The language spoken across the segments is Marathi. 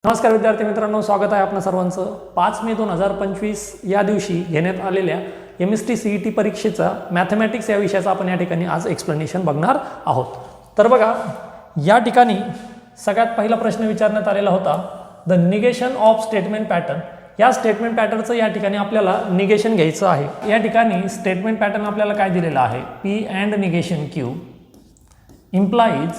नमस्कार विद्यार्थी मित्रांनो, स्वागत आहे आपणा सर्वांचं 5 मे 2025 या दिवशी घेण्यात आलेल्या केमिस्ट्री सीईटी परीक्षेचा मॅथमॅटिक्स या विषयाचा आपण या ठिकाणी आज एक्सप्लेनेशन बघणार आहोत। तर बघा, या ठिकाणी सगळ्यात पहिला प्रश्न विचारण्यात आलेला होता, the negation of statement pattern. या स्टेटमेंट पॅटर्नचं या ठिकाणी आपल्याला निगेशन घ्यायचं आहे। या ठिकाणी स्टेटमेंट पॅटर्न आपल्याला काय दिलेला आहे, P and negation Q implies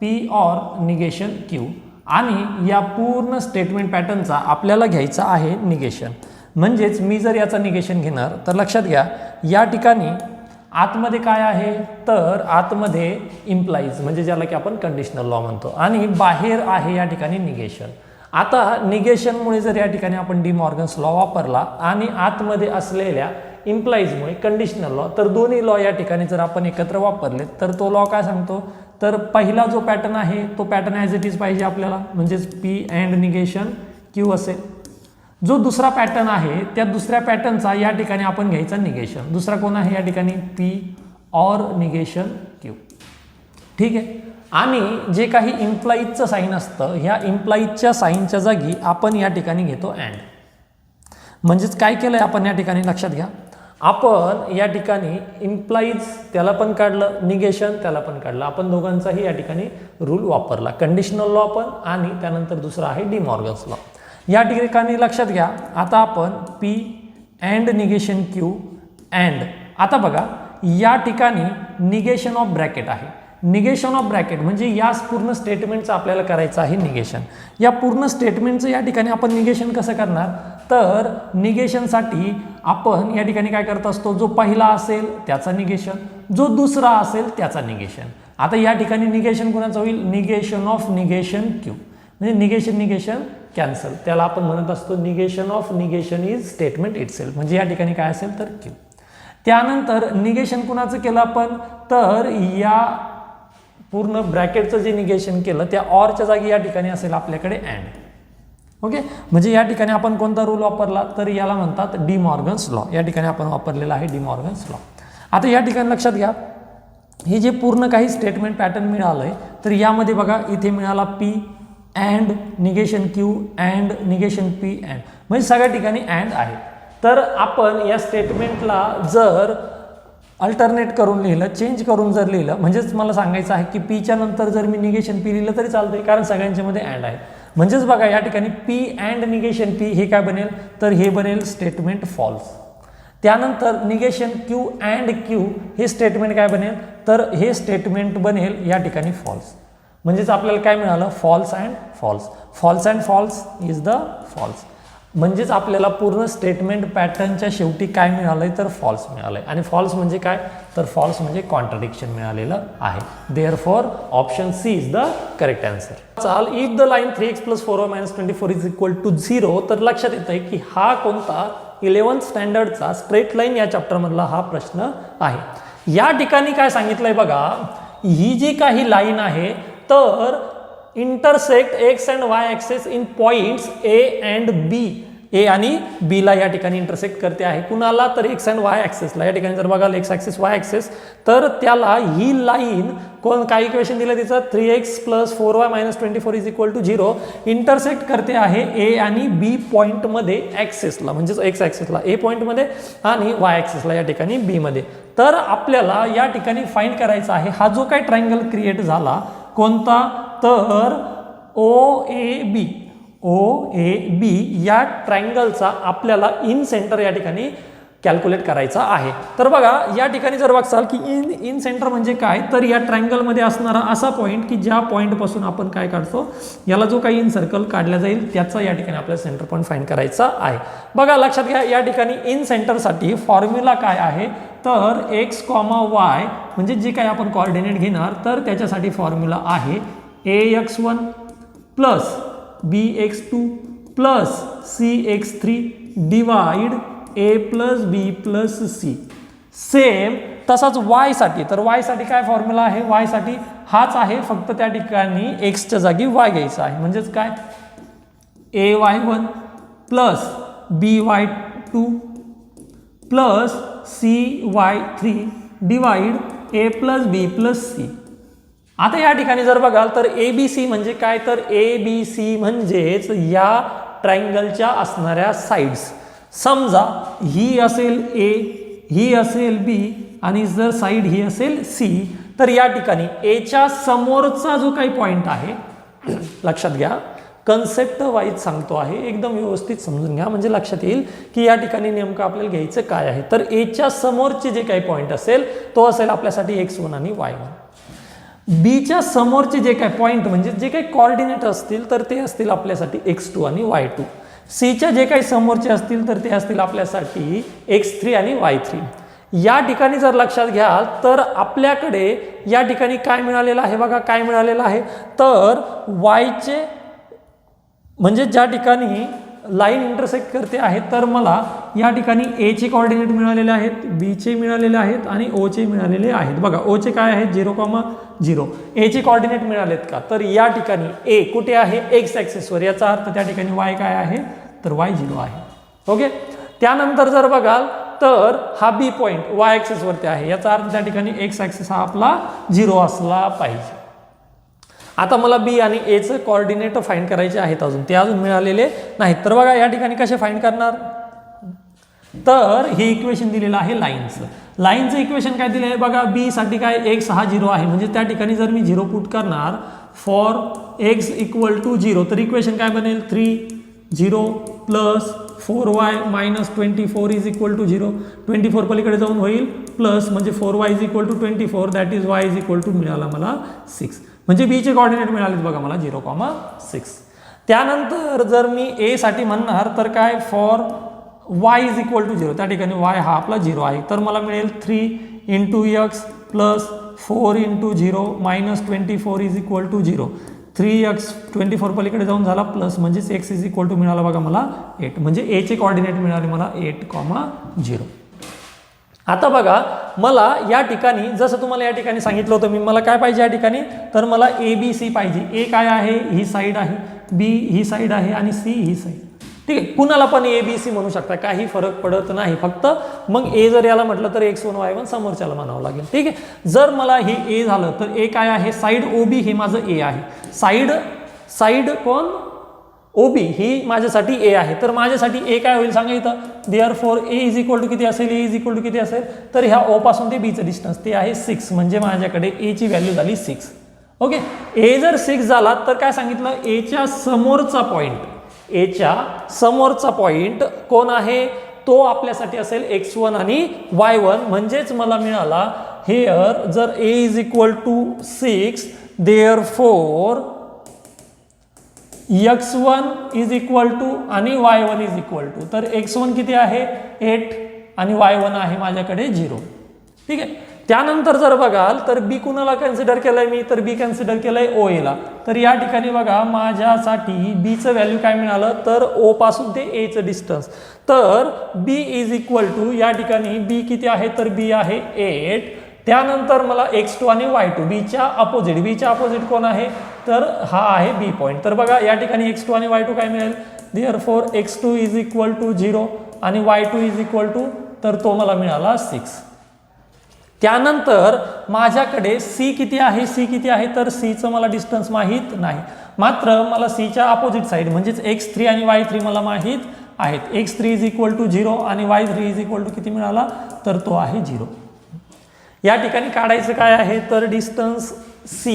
P or negation Q, आणि या पूर्ण स्टेटमेंट पॅटर्नचा आपल्याला घ्यायचा आहे निगेशन। म्हणजेच मी जर याचा निगेशन घेणार तर लक्षात घ्या, या ठिकाणी आतमध्ये काय आहे, तर आतमध्ये इम्प्लाइज म्हणजे ज्याला की आपण कंडिशनल लॉ म्हणतो, आणि बाहेर आहे या ठिकाणी निगेशन। आता निगेशनमुळे जर या ठिकाणी आपण डी मॉर्गन्स लॉ वापरला आणि आतमध्ये असलेल्या इम्प्लाइजमुळे कंडिशनल लॉ, तर दोन्ही लॉ या ठिकाणी जर आपण एकत्र वापरले तर तो लॉ काय सांगतो, तर पहिला जो पॅटर्न आहे तो पॅटर्न ॲज इट इज पाहिजे आपल्याला, म्हणजेच पी अँड निगेशन क्यू असेल। जो दुसरा पॅटर्न आहे त्या दुसऱ्या पॅटर्नचा या ठिकाणी आपण घ्यायचा निगेशन। दुसरा कोण आहे या ठिकाणी, पी ऑर निगेशन क्यू, ठीक आहे। आणि जे काही इम्प्लाइजचं साईन असतं, ह्या इम्प्लाइजच्या साईनच्या जागी आपण या ठिकाणी घेतो अँड। म्हणजेच काय केलंय आपण या ठिकाणी लक्षात घ्या, आपण या ठिकाणी इम्प्लाइज त्याला पण काढलं, निगेशन त्याला पण काढलं, आपण दोघांचाही या ठिकाणी रूल वापरला, कंडिशनल लॉ पण आणि त्यानंतर दुसरा आहे डी मॉर्गन्स लॉ। या ठिकाणी लक्षात घ्या, आता आपण P and negation Q and, आता बघा या ठिकाणी निगेशन ऑफ ब्रॅकेट आहे। निगेशन ऑफ ब्रॅकेट म्हणजे या पूर्ण स्टेटमेंटचं आपल्याला करायचं आहे निगेशन। या पूर्ण स्टेटमेंटचं या ठिकाणी आपण निगेशन कसं करणार, तर निगेशनसाठी आपण या ठिकाणी काय करत असतो, जो पहिला असेल त्याचा निगेशन, जो दुसरा असेल त्याचा निगेशन। आता या ठिकाणी निगेशन कोणाचं होईल, निगेशन ऑफ निगेशन क्यू, म्हणजे निगेशन कॅन्सल, त्याला आपण म्हणत असतो negation of negation is statement itself, म्हणजे या ठिकाणी काय असेल तर क्यू। त्यानंतर निगेशन कुणाचं केलं आपण, तर या पूर्ण ब्रॅकेटचं जे निगेशन केलं त्या ऑरच्या जागी या ठिकाणी असेल आपल्याकडे अँड। ओके, म्हणजे या ठिकाणी आपण कोणता रूल वापरला, तर याला म्हणतात डी मॉर्गन्स लॉ। या ठिकाणी आपण वापरलेला आहे डी मॉर्गन्स लॉ। आता या ठिकाणी लक्षात घ्या, हे जे पूर्ण काही स्टेटमेंट पॅटर्न मिळालंय, तर यामध्ये बघा इथे मिळाला P and negation Q and negation P and, म्हणजे सगळ्या ठिकाणी अँड आहे। तर आपण या स्टेटमेंटला जर अल्टरनेट करून लिहिलं, चेंज करून जर लिहिलं, म्हणजेच मला सांगायचं आहे की पीच्या नंतर जर मी निगेशन पी लिहिलं तरी चालतंय, कारण सगळ्यांच्या मध्ये अँड आहे। म्हणजेच बघा या ठिकाणी पी अँड निगेशन पी हे काय बनेल, तर हे बनेल स्टेटमेंट फॉल्स। त्यानंतर निगेशन क्यू अँड क्यू हे स्टेटमेंट काय बनेल, तर हे स्टेटमेंट बनेल या ठिकाणी फॉल्स। म्हणजेच आपल्याला काय मिळालं, false and false, false and false is the false. म्हणजेच आपल्याला पूर्ण स्टेटमेंट पॅटर्नच्या शेवटी काय मिळालंय, तर फॉल्स मिळालंय। आणि फॉल्स म्हणजे काय, तर फॉल्स म्हणजे कॉन्ट्राडिक्शन मिळालेलं आहे। Therefore option C is the correct answer. चाल, if the line 3x + 4y - 24 is equal to 0, तर लक्षात येतंय की हा कोणता 11th स्टँडर्डचा स्ट्रेट लाईन या चॅप्टर मधला हा प्रश्न आहे। या ठिकाणी काय सांगितलंय बघा, ही जी काही लाईन आहे तर intersect x and y axes in points A and B, A आणि बी ला या ठिकाणी इंटरसेक्ट करते आहे। कुणाला, तर एक्स अँड वाय ॲक्सेसला। या ठिकाणी जर बघाल एक्स ॲक्सेस वाय ॲक्सेस, तर त्याला ही लाईन कोण, काय इक्वेशन दिलं तिचं, 3x + 4y - 24 is equal to 0 intersect करते आहे ए आणि बी पॉईंटमध्ये ॲक्सेसला, म्हणजेच एक्स ॲक्सेसला ए पॉईंटमध्ये आणि वाय ॲक्सेसला या ठिकाणी बी मध्ये। तर आपल्याला या ठिकाणी फाइंड करायचा आहे हा जो काही ट्रायंगल क्रिएट झाला कोणता, तर ओ ए बी या ट्रायंगलचा आपल्याला इन सेंटर या ठिकाणी कॅल्क्युलेट करायचा आहे। तर बघा या ठिकाणी जर बघसाल की इन सेंटर म्हणजे काय, तर या ट्रायंगलमध्ये असणारा असा पॉईंट की ज्या पॉईंटपासून आपण काय काढतो, याला जो काही इन सर्कल काढला जाईल त्याचा या ठिकाणी आपल्याला सेंटर पॉईंट फाइंड करायचा आहे। बघा लक्षात घ्या, या ठिकाणी इन सेंटरसाठी फॉर्म्युला काय आहे, तर x, y म्हणजे जे काही आपण कोऑर्डिनेट घेणार, तर त्याच्यासाठी फॉर्म्युला आहे ax1 + bx2 + cx3 divide a + b + c। Same तसाच y साठी, तर y साठी काय फॉर्म्युला आहे, y साठी हाच आहे, फक्त त्या ठिकाणी x च्या जागी y घ्यायचा आहे। म्हणजेच काय, ay1 + by2 + cy3 divide a + b + c। आता या ठिकाणी जर बघाल तर ABC म्हणजे काय, तर ABC म्हणजेच या ट्रायंगलच्या असणाऱ्या साइड्स. समजा ही असेल A, ही असेल B आणि जर साइड ही असेल C, तर या ठिकाणी A च्या समोरचा जो काही पॉइंट आहे, लक्षात घ्या कन्सेप्ट वाईज सांगतो आहे, एकदम व्यवस्थित समजून घ्या म्हणजे लक्षात येईल की या ठिकाणी नेमकं आपल्याला घ्यायचं काय आहे. तर A च्या समोरचे जे काही पॉइंट असेल तो असेल आपल्यासाठी x1 आणि y1. B च्या समोरचे जे काही पॉइंट म्हणजे जे काही कोऑर्डिनेट असतील तर ते असतील आपल्यासाठी x2 आणि y2. C च्या जे काही समोरचे असतील तर ते असतील आपल्यासाठी x3 आणि y3. या ठिकाणी जर लक्षात घ्याल तर आपल्याकडे या ठिकाणी काय मिळालेलं आहे बघा, काय मिळालेलं आहे तर y चे म्हणजे ज्या ठिकाणी लाईन इंटरसेक्ट करते आहे तर मला या ठिकाणी A चे कोऑर्डिनेट मिळालेले आहेत, B चे मिळालेले आहेत आणि O चे मिळालेले आहेत. बघा O चे काय आहेत 0,0. A चे कोऑर्डिनेट मिळालेत का, तर या ठिकाणी A कुठे आहे x ॲक्सिसवर, याचा अर्थ त्या ठिकाणी y काय आहे तर y 0 आहे. ओके, त्यानंतर जर बघाल तर हा B पॉइंट y ॲक्सिसवरती आहे, याचा अर्थ त्या ठिकाणी x ॲक्सिस हा आपला 0 असला पाहिजे. आता मला B आणि A चे कोऑर्डिनेट फाइंड करायचे आहेत, अजून ते अजून मिळालेले नाहीत. तर बघा या ठिकाणी कसे फाइंड करणार, तर हे इक्वेशन दिलेलं आहे लाईनचं. लाईनचं इक्वेशन काय दिलं आहे बघा, B साठी काय x हा 0 आहे म्हणजे त्या ठिकाणी जर मी 0 पुट करणार फॉर x इक्वल टू 0 तर इक्वेशन काय बनेल 3 0 plus 4y minus 24 is equal to 0. 24 पलीकडे जाऊन होईल प्लस म्हणजे 4y is equal to 24 that is y is equal to मिळाला मला 6. म्हणजे B चे कोऑर्डिनेट मिळालेत बघा मला 0,6. त्यानंतर जर मी A साठी म्हणणार तर काय for y is equal to 0 त्या ठिकाणी y हा आपला 0 आहे तर मला मिळेल 3 into x plus 4 into 0 minus 24 is equal to 0. 3x 24 पलीकडे जाऊन झाला प्लस म्हणजेच x इज इक्वल टू मिळाला बघा मला 8. म्हणजे A चे कोऑर्डिनेट मिळाले मला 8,0. आता बघा मला या ठिकाणी जसं तुम्हाला या ठिकाणी सांगितलं होतं मी, मला काय पाहिजे या ठिकाणी तर मला ABC पाहिजे. A काय आहे ही साईड आहे, B ही साईड आहे आणि C ही साईड. ठीक आहे, कुणाला पण ABC म्हणू शकता, काही फरक पडत नाही. फक्त मग A जर याला म्हटलं तर x1 y1 समोरच्याला म्हणावं लागेल. ठीक आहे, जर मला हे A झालं तर A काय आहे साईड OB हे माझं A आहे. साईड कोण OB ही माझ्यासाठी A आहे तर माझ्यासाठी A काय होईल सांगा इथं, therefore A is equal to किती असेल, A इज इक्वल टू किती असेल तर ह्या O पासून ते B चं डिस्टन्स ते आहे 6 म्हणजे माझ्याकडे A ची व्हॅल्यू झाली 6. ओके, A जर 6 झाला तर काय सांगितलं A च्या समोरचा पॉइंट, A च्या समोरचा पॉइंट कोण आहे तो आपल्यासाठी असेल x1 आणि y1. म्हणजेच मला मिळाला हेअर जर A is equal to 6 therefore x1 is equal to आणि y1 इज इक्वल टू, तर x1 किती आहे 8 आणि y1 आहे माझ्याकडे 0. ठीक आहे, त्यानंतर जर बघाल तर B कुणाला कन्सिडर केलंय मी तर B कन्सिडर केलंय OA ला. तर या ठिकाणी बघा माझ्यासाठी B चं व्हॅल्यू काय मिळालं तर O पासून ते A चं डिस्टन्स. तर B इज इक्वल टू या ठिकाणी B किती आहे तर B आहे 8. त्यानंतर मला x2 आणि y2 B च्या अपोजिट कोण आहे तर हा आहे B पॉइंट. तर बघा या ठिकाणी x2 आणि y2 काय मिळेल therefore x2 is equal to 0 आणि y2 इज इक्वल टू तर तो मला मिळाला 6. त्यानंतर माझ्याकडे C किती आहे तर C चं मला डिस्टन्स माहीत नाही, मात्र मला C च्या अपोजिट साईड म्हणजेच x3 आणि y3 मला माहीत आहेत. x3 इज इक्वल टू 0 आणि y3 इज इक्वल टू किती मिळाला तर तो आहे 0. या ठिकाणी काढायचं काय आहे तर डिस्टन्स C,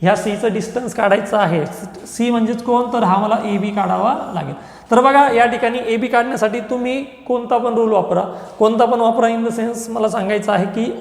ह्या C चं डिस्टन्स काढायचं आहे. C म्हणजेच कोण तर हा मला AB काढावा लागेल. तर बघा या ठिकाणी AB काढण्यासाठी तुम्ही कोणता पण रूल वापरा इन द सेन्स मला सांगायचं आहे की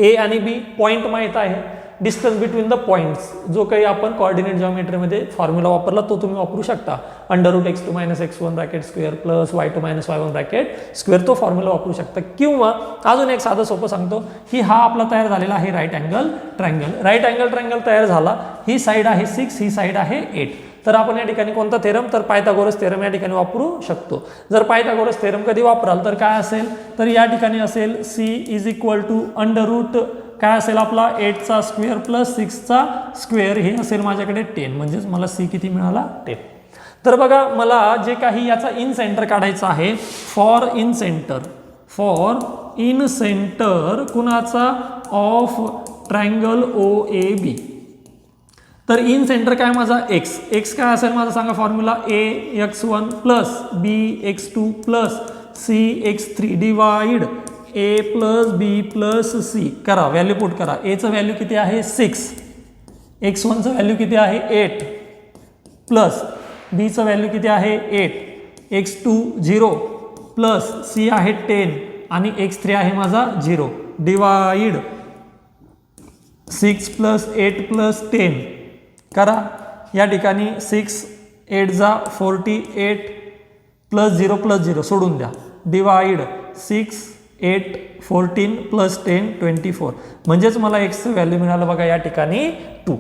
A आणि B पॉइंट माहीत आहे, डिस्टन्स बिटवीन द पॉइंट्स जो काही आपण कोऑर्डिनेट जिओमेट्रीमध्ये फॉर्म्युला वापरला तो तुम्ही वापरू शकता. √x2 - x1 bracket square plus y2 - y1 bracket square तो फॉर्म्युला वापरू शकता. किंवा अजून एक साधं सोपं सांगतो की हा आपला तयार झालेला आहे राईट अँगल ट्रायंगल तयार झाला. ही साईड आहे 6, ही साईड आहे 8. तर आपण या ठिकाणी कोणता थेरम तर पायथागोरस थेरम या ठिकाणी वापरू शकतो. जर पायथागोरस थेरम कधी वापराल तर काय असेल तर या ठिकाणी असेल C इज इक्वल टू √ काय असेल आपला 8 चा स्क्वेअर प्लस 6 चा स्क्वेअर हे असेल माझ्याकडे 10. म्हणजेच मला C किती मिळाला 10. तर बघा मला जे काही याचा इन सेंटर काढायचा आहे फॉर इन सेंटर कुणाचा ऑफ ट्रायंगल OAB. तर इन सेंटर काय माझा एक्स, एक्स काय असेल माझा सांगा formula ax1 plus bx2 plus cx3 divide a plus B plus C करा, व्हॅल्यू पुट करा. एचं व्हॅल्यू किती आहे 6, x1चं व्हॅल्यू किती आहे 8 प्लस बीचं व्हॅल्यू किती आहे 8, x2 0 प्लस सी आहे 10 आणि x3 आहे माझा 0 डिवाइड 6 प्लस 8 प्लस 10 करा. या ठिकाणी 6 8 जा 48 प्लस 0 सोडून द्या डिवाइड 6 8 14 प्लस 10 24. म्हणजेच मला एक्सचं व्हॅल्यू मिळालं बघा या ठिकाणी 2.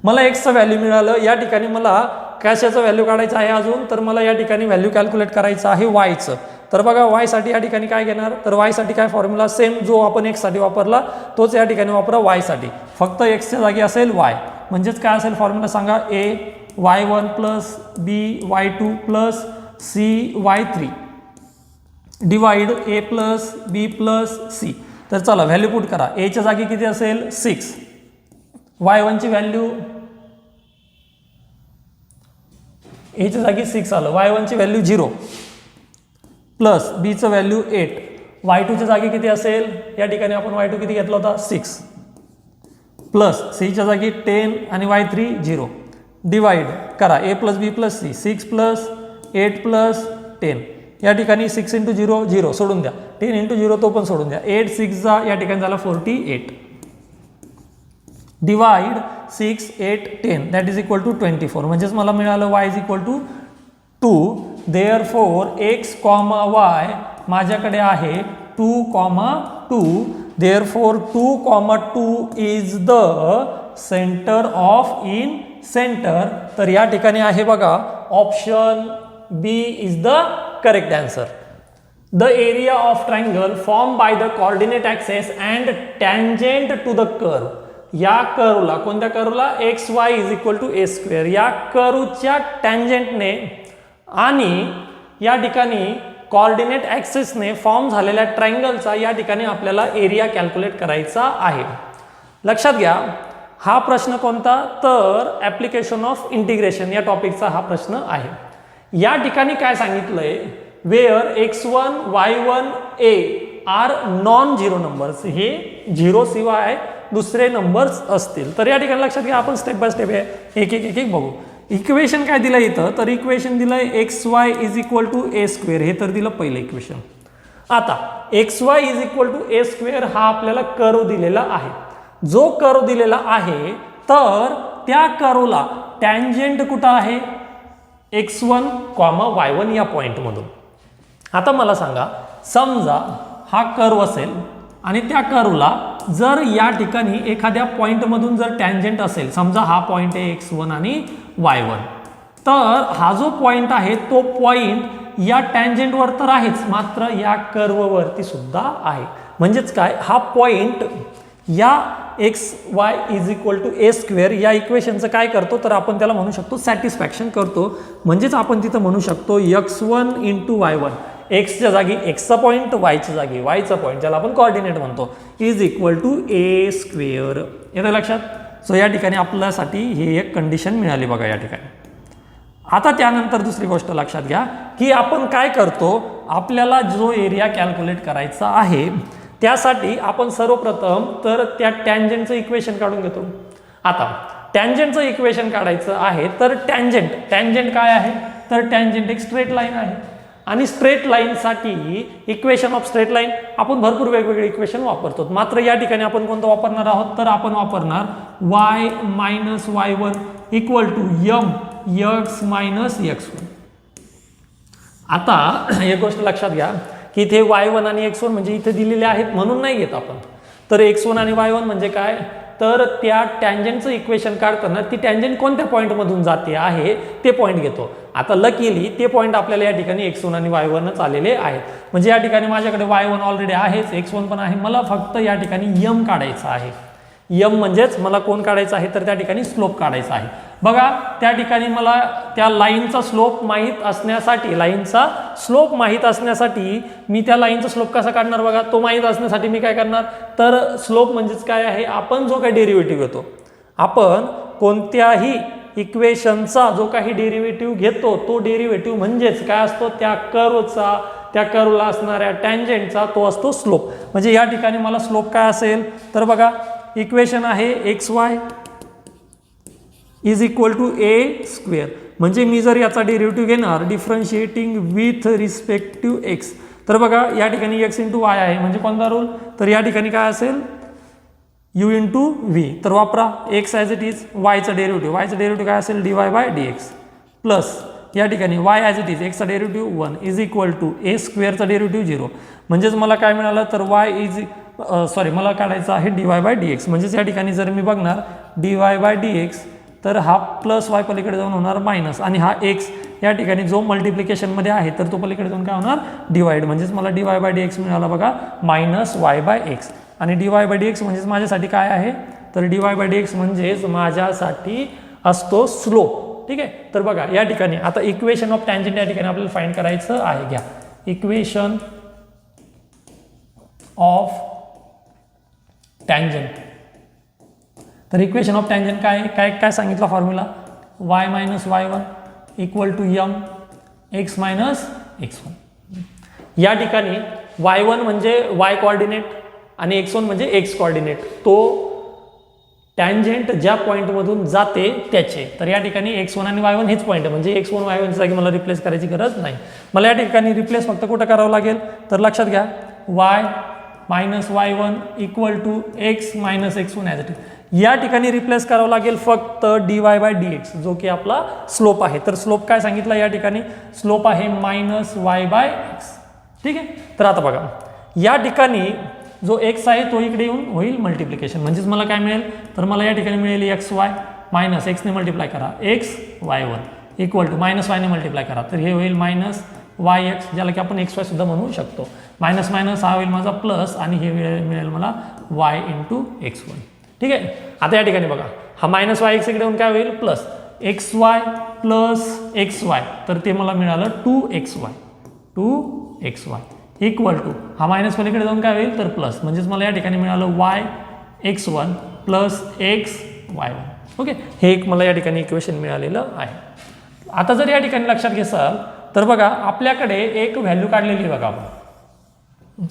मला एक्सचं व्हॅल्यू मिळालं. या ठिकाणी मला कशाचं व्हॅल्यू काढायचं आहे अजून, तर मला या ठिकाणी व्हॅल्यू कॅल्क्युलेट करायचं आहे वायचं. तर बघा वायसाठी या ठिकाणी काय घेणार, तर वायसाठी काय फॉर्म्युला सेम जो आपण एक्ससाठी वापरला तोच या ठिकाणी वापरा वायसाठी. फक्त एक्सच्या जागी असेल वाय. म्हणजेच काय असेल फॉर्म्युला सांगा, A y1 plus B y2 plus C y3 divide A plus B plus C. तर चला व्हॅल्यू पुट करा. एच्या जागी किती असेल 6, y1ची व्हॅल्यू एच्या जागी 6 आलं, y1ची व्हॅल्यू 0 प्लस बीचं व्हॅल्यू 8, y2च्या जागी किती असेल, या ठिकाणी आपण y2 किती घेतला होता 6 प्लस सीच्या जागी 10 आणि y3 0 डिवाइड करा ए plus B plus C 6 plus 8 plus 10. या ठिकाणी 6 इंटू 0 0 सोडून द्या, 10 इंटू 0 तो पण सोडून द्या, 8 6 जा या ठिकाणी झाला 48 divide 6 8 10 that is equal to 24. म्हणजेच मला मिळालं y is equal to 2. Therefore x comma y माझ्याकडे आहे 2,2. Therefore 2,2 is the centre of in centre. तर या ठिकाणी आहे बघा option B is the correct answer. The area of triangle form by the coordinate axes and tangent to the curve. या कर्वला, कोणत्या कर्वला, x y is equal to a square, या कर्वच्या टँजेंटने आणि या ठिकाणी कोऑर्डिनेट ॲक्सेसने फॉर्म झालेल्या ट्रायंगलचा या ठिकाणी आपल्याला एरिया कॅल्क्युलेट करायचा आहे. लक्षात घ्या हा प्रश्न कोणता, तर ॲप्लिकेशन ऑफ इंटिग्रेशन या टॉपिकचा हा प्रश्न आहे. या ठिकाणी काय सांगितलंय, where x1 y1 a are non zero numbers, हे झिरो शिवाय दुसरे नंबर्स असतील. तर या ठिकाणी लक्षात घ्या आपण स्टेप बाय स्टेप एक एक बघू. इक्वेशन काय दिलं इथं, तर इक्वेशन दिलंय x y is equal to a square, हे तर दिलं पहिलं इक्वेशन. आता x y is equal to a square हा आपल्याला कर्व दिलेला आहे. जो कर्व दिलेला आहे तर त्या कर्वला टँजेंट कुठं आहे, x1, y1 या पॉईंटमधून. आता मला सांगा, समजा हा कर्व असेल आणि त्या कर्वला जर या ठिकाणी एखाद्या पॉईंटमधून जर टँजेंट असेल, समजा हा पॉईंट आहे x1 आणि y1, तर हा जो पॉईंट आहे तो पॉईंट या टँजेंटवर तर आहेच, मात्र या कर्ववरती सुद्धा आहे. म्हणजेच काय, हा पॉईंट या x y is equal to a square या इक्वेशनचं काय करतो, तर आपण त्याला म्हणू शकतो सॅटिस्फॅक्शन करतो. म्हणजेच आपण तिथं म्हणू शकतो x1 इंटू y1, एक्सच्या जागी एक्सचा पॉईंट, वायच्या जागी वायचा पॉईंट, ज्याला आपण कोऑर्डिनेट म्हणतो, is equal to a square. येतं लक्षात. सो या ठिकाणी आपल्यासाठी ही एक कंडिशन मिळाली बघा या ठिकाणी. आता त्यानंतर दुसरी गोष्ट लक्षात घ्या की आपण काय करतो, आपल्याला जो एरिया कॅल्क्युलेट करायचा आहे त्यासाठी आपण सर्वप्रथम तर त्या टँजेंटचं इक्वेशन काढून घेतो. आता टँजेंटचं इक्वेशन काढायचं आहे तर टँजेंट काय आहे, तर टँजेंट एक स्ट्रेट लाईन आहे आणि स्ट्रेट लाईनसाठी इक्वेशन ऑफ स्ट्रेट लाईन आपण भरपूर वेगवेगळे इक्वेशन वापरतो. मात्र या ठिकाणी आपण कोणतं वापरणार आहोत, तर आपण वापरणार y minus y1 equal to m x minus x1. आता एक गोष्ट लक्षात घ्या की इथे y1 आणि x1 म्हणजे इथे दिलेले आहेत म्हणून नाही घेत आपण. तर x1 आणि y1 म्हणजे काय, तर त्या टँजेंटचं इक्वेशन काढताना ती टँजेंट कोणत्या पॉईंटमधून जाते आहे ते पॉईंट घेतो. आता लकीली ते पॉईंट आपल्याला या ठिकाणी x1 आणि y1च आलेले आहेत. म्हणजे या ठिकाणी माझ्याकडे y1 ऑलरेडी आहेच, x1 पण आहे. मला फक्त या ठिकाणी m काढायचा आहे. m म्हणजेच मला कोण काढायचं आहे, तर त्या ठिकाणी स्लोप काढायचा आहे. बघा त्या ठिकाणी मला त्या लाईनचा स्लोप माहीत असण्यासाठी मी त्या लाईनचा स्लोप कसा काढणार बघा, तो माहीत असण्यासाठी मी काय करणार, तर स्लोप म्हणजेच काय आहे, आपण जो काही डेरिव्हेटिव्ह घेतो, आपण कोणत्याही इक्वेशनचा जो काही डेरिव्हेटिव्ह घेतो तो डेरिव्हेटिव्ह म्हणजेच काय असतो, त्या कर्वचा, त्या कर्वला असणाऱ्या टँजेंटचा तो असतो स्लोप. म्हणजे या ठिकाणी मला स्लोप काय असेल तर बघा, इक्वेशन आहे x y is equal to a square. म्हणजे मी जर याचा डेरिव्हेटिव्ह घेणार डिफरन्शिएटिंग विथ रिस्पेक्टिव्ह एक्स, तर बघा या ठिकाणी एक्स इंटू वाय आहे म्हणजे कोणता रूल, तर या ठिकाणी काय असेल u इंटू व्ही. तर वापरा एक्स ॲज इट इज, वायचं डेरिव्हेटिव्ह काय असेल d Y by D x, plus या ठिकाणी वाय ॲज इट इज एक्सचा derivative 1 is equal to A स्क्वेअरचा डेरिव्हेटिव्ह 0. म्हणजेच मला काय मिळालं तर मला काढायचं आहे d Y by D x. म्हणजेच या ठिकाणी जर मी बघणार d Y by D x, तर हा प्लस वाय पलीकडे जाऊन होणार मायनस, आणि हा एक्स या ठिकाणी जो मल्टिप्लिकेशनमध्ये आहे तर तो पलीकडे जाऊन काय होणार डिवाइड. म्हणजेच मला D Y by D x मिळाला बघा मायनस वाय बाय एक्स. आणि D Y by D x म्हणजेच माझ्यासाठी काय आहे तर D Y by D x म्हणजेच माझ्यासाठी असतो स्लोप. ठीक आहे. तर बघा या ठिकाणी आता इक्वेशन ऑफ टँजेंट या ठिकाणी आपल्याला फाइंड करायचं आहे. घ्या इक्वेशन ऑफ टँजेंट. तर इक्वेशन ऑफ टँजेंट काय सांगितलं formula, y minus y1 equal to m x minus x1. या ठिकाणी y1 म्हणजे y कोऑर्डिनेट आणि x1 म्हणजे x कोऑर्डिनेट, तो टँजेंट ज्या पॉईंटमधून जाते त्याचे. तर या ठिकाणी x1 आणि y1 हेच पॉईंट आहे, म्हणजे x1 y1 जागी मला रिप्लेस करायची गरज नाही. मला या ठिकाणी रिप्लेस फक्त कुठं करावं लागेल तर लक्षात घ्या y minus y1 equal to x minus x1 as it is. या ठिकाणी रिप्लेस करावं लागेल फक्त D Y by D X जो की आपला स्लोप आहे. तर स्लोप काय सांगितलं या ठिकाणी, स्लोप आहे मायनस वाय बाय एक्स. ठीक आहे. तर आता बघा या ठिकाणी जो एक्स आहे तो इकडे येऊन होईल मल्टिप्लिकेशन. म्हणजेच मला काय मिळेल तर मला या ठिकाणी मिळेल एक्स वाय मायनस एक्सने मल्टिप्लाय करा एक्स वाय1 इक्वल टू मायनस वायने मल्टिप्लाय करा, तर हे होईल मायनस वाय एक्स, ज्याला की आपण एक्स वाय सुद्धा म्हणू शकतो. मायनस मायनस हा होईल माझा प्लस, आणि हे मिळेल मला वाय इंटू x1. ठीक आहे. आता या ठिकाणी बघा हा मायनस वाय एक्स इकडे येऊन काय होईल plus x Y plus x Y, तर ते मला मिळालं 2xy इक्वल टू हा मायनस पलीकडे जाऊन काय होईल तर प्लस. म्हणजेच मला या ठिकाणी मिळालं Y x1 plus x y1. Okay. हे एक मला या ठिकाणी इक्वेशन मिळालेलं आहे. आता जर या ठिकाणी लक्षात घेसाल तर बघा आपल्याकडे एक व्हॅल्यू काढलेली बघा आपण.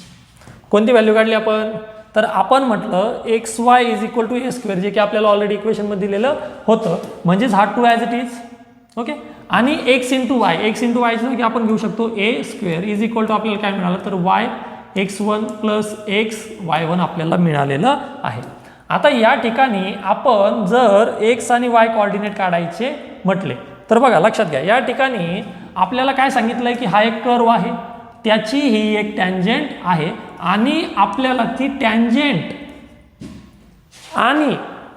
कोणती व्हॅल्यू काढली आपण तर आपण म्हटलं x y is equal to a square, जे की आपल्याला ऑलरेडी इक्वेशनमध्ये दिलेलं होतं. म्हणजेच हा 2 ॲज इट इज. ओके. आणि एक्स इंटू वायची आपण घेऊ शकतो ए स्क्वेअर इज इक्वल टू आपल्याला काय मिळालं तर Y x1 plus x y1 आपल्याला मिळालेलं आहे. आता या ठिकाणी आपण जर एक्स आणि वाय कोऑर्डिनेट काढायचे म्हटले तर बघा लक्षात घ्या या ठिकाणी आपल्याला काय सांगितलं आहे की हा एक कर्व आहे, त्याची ही एक टँजेंट आहे, आणि आपल्याला ती टँजेंट आणि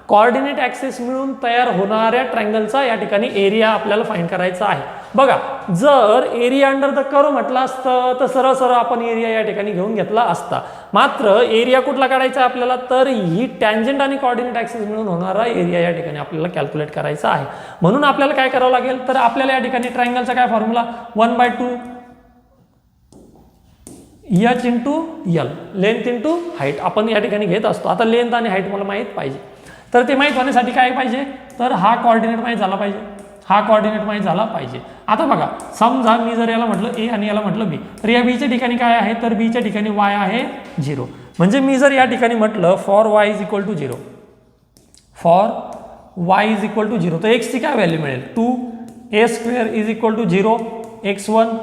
कोऑर्डिनेट ॲक्सिस मिळून तयार होणाऱ्या ट्रायंगलचा या ठिकाणी एरिया आपल्याला फाइंड करायचा आहे. बघा जर एरिया अंडर द कर्व म्हटलं असतं तर सरळ सरळ आपण एरिया या ठिकाणी घेऊन घेतला असता. मात्र एरिया कुठला काढायचा आहे आपल्याला तर ही टँजेंट आणि कोऑर्डिनेट ॲक्सिस मिळून होणारा एरिया या ठिकाणी आपल्याला कॅल्क्युलेट करायचा आहे. म्हणून आपल्याला काय करावं लागेल तर आपल्याला या ठिकाणी ट्रायंगलचा काय formula 1/2 h into L, length into height आपण या ठिकाणी घेत असतो. आता लेंथ आणि हाईट मला माहीत पाहिजे, तर ते माहीत होण्यासाठी काय पाहिजे तर हा कोऑर्डिनेट माहीत झाला पाहिजे, हा कोऑर्डिनेट माहीत झाला पाहिजे. आता बघा समजा मी जर याला म्हटलं ए आणि याला म्हटलं बी, तर या बीच्या ठिकाणी काय आहे तर बीच्या ठिकाणी वाय आहे 0. म्हणजे मी जर या ठिकाणी म्हटलं for y is equal to 0, for y is equal to 0, तर एक्सची काय व्हॅल्यू मिळेल 2a square is equal to 0 x1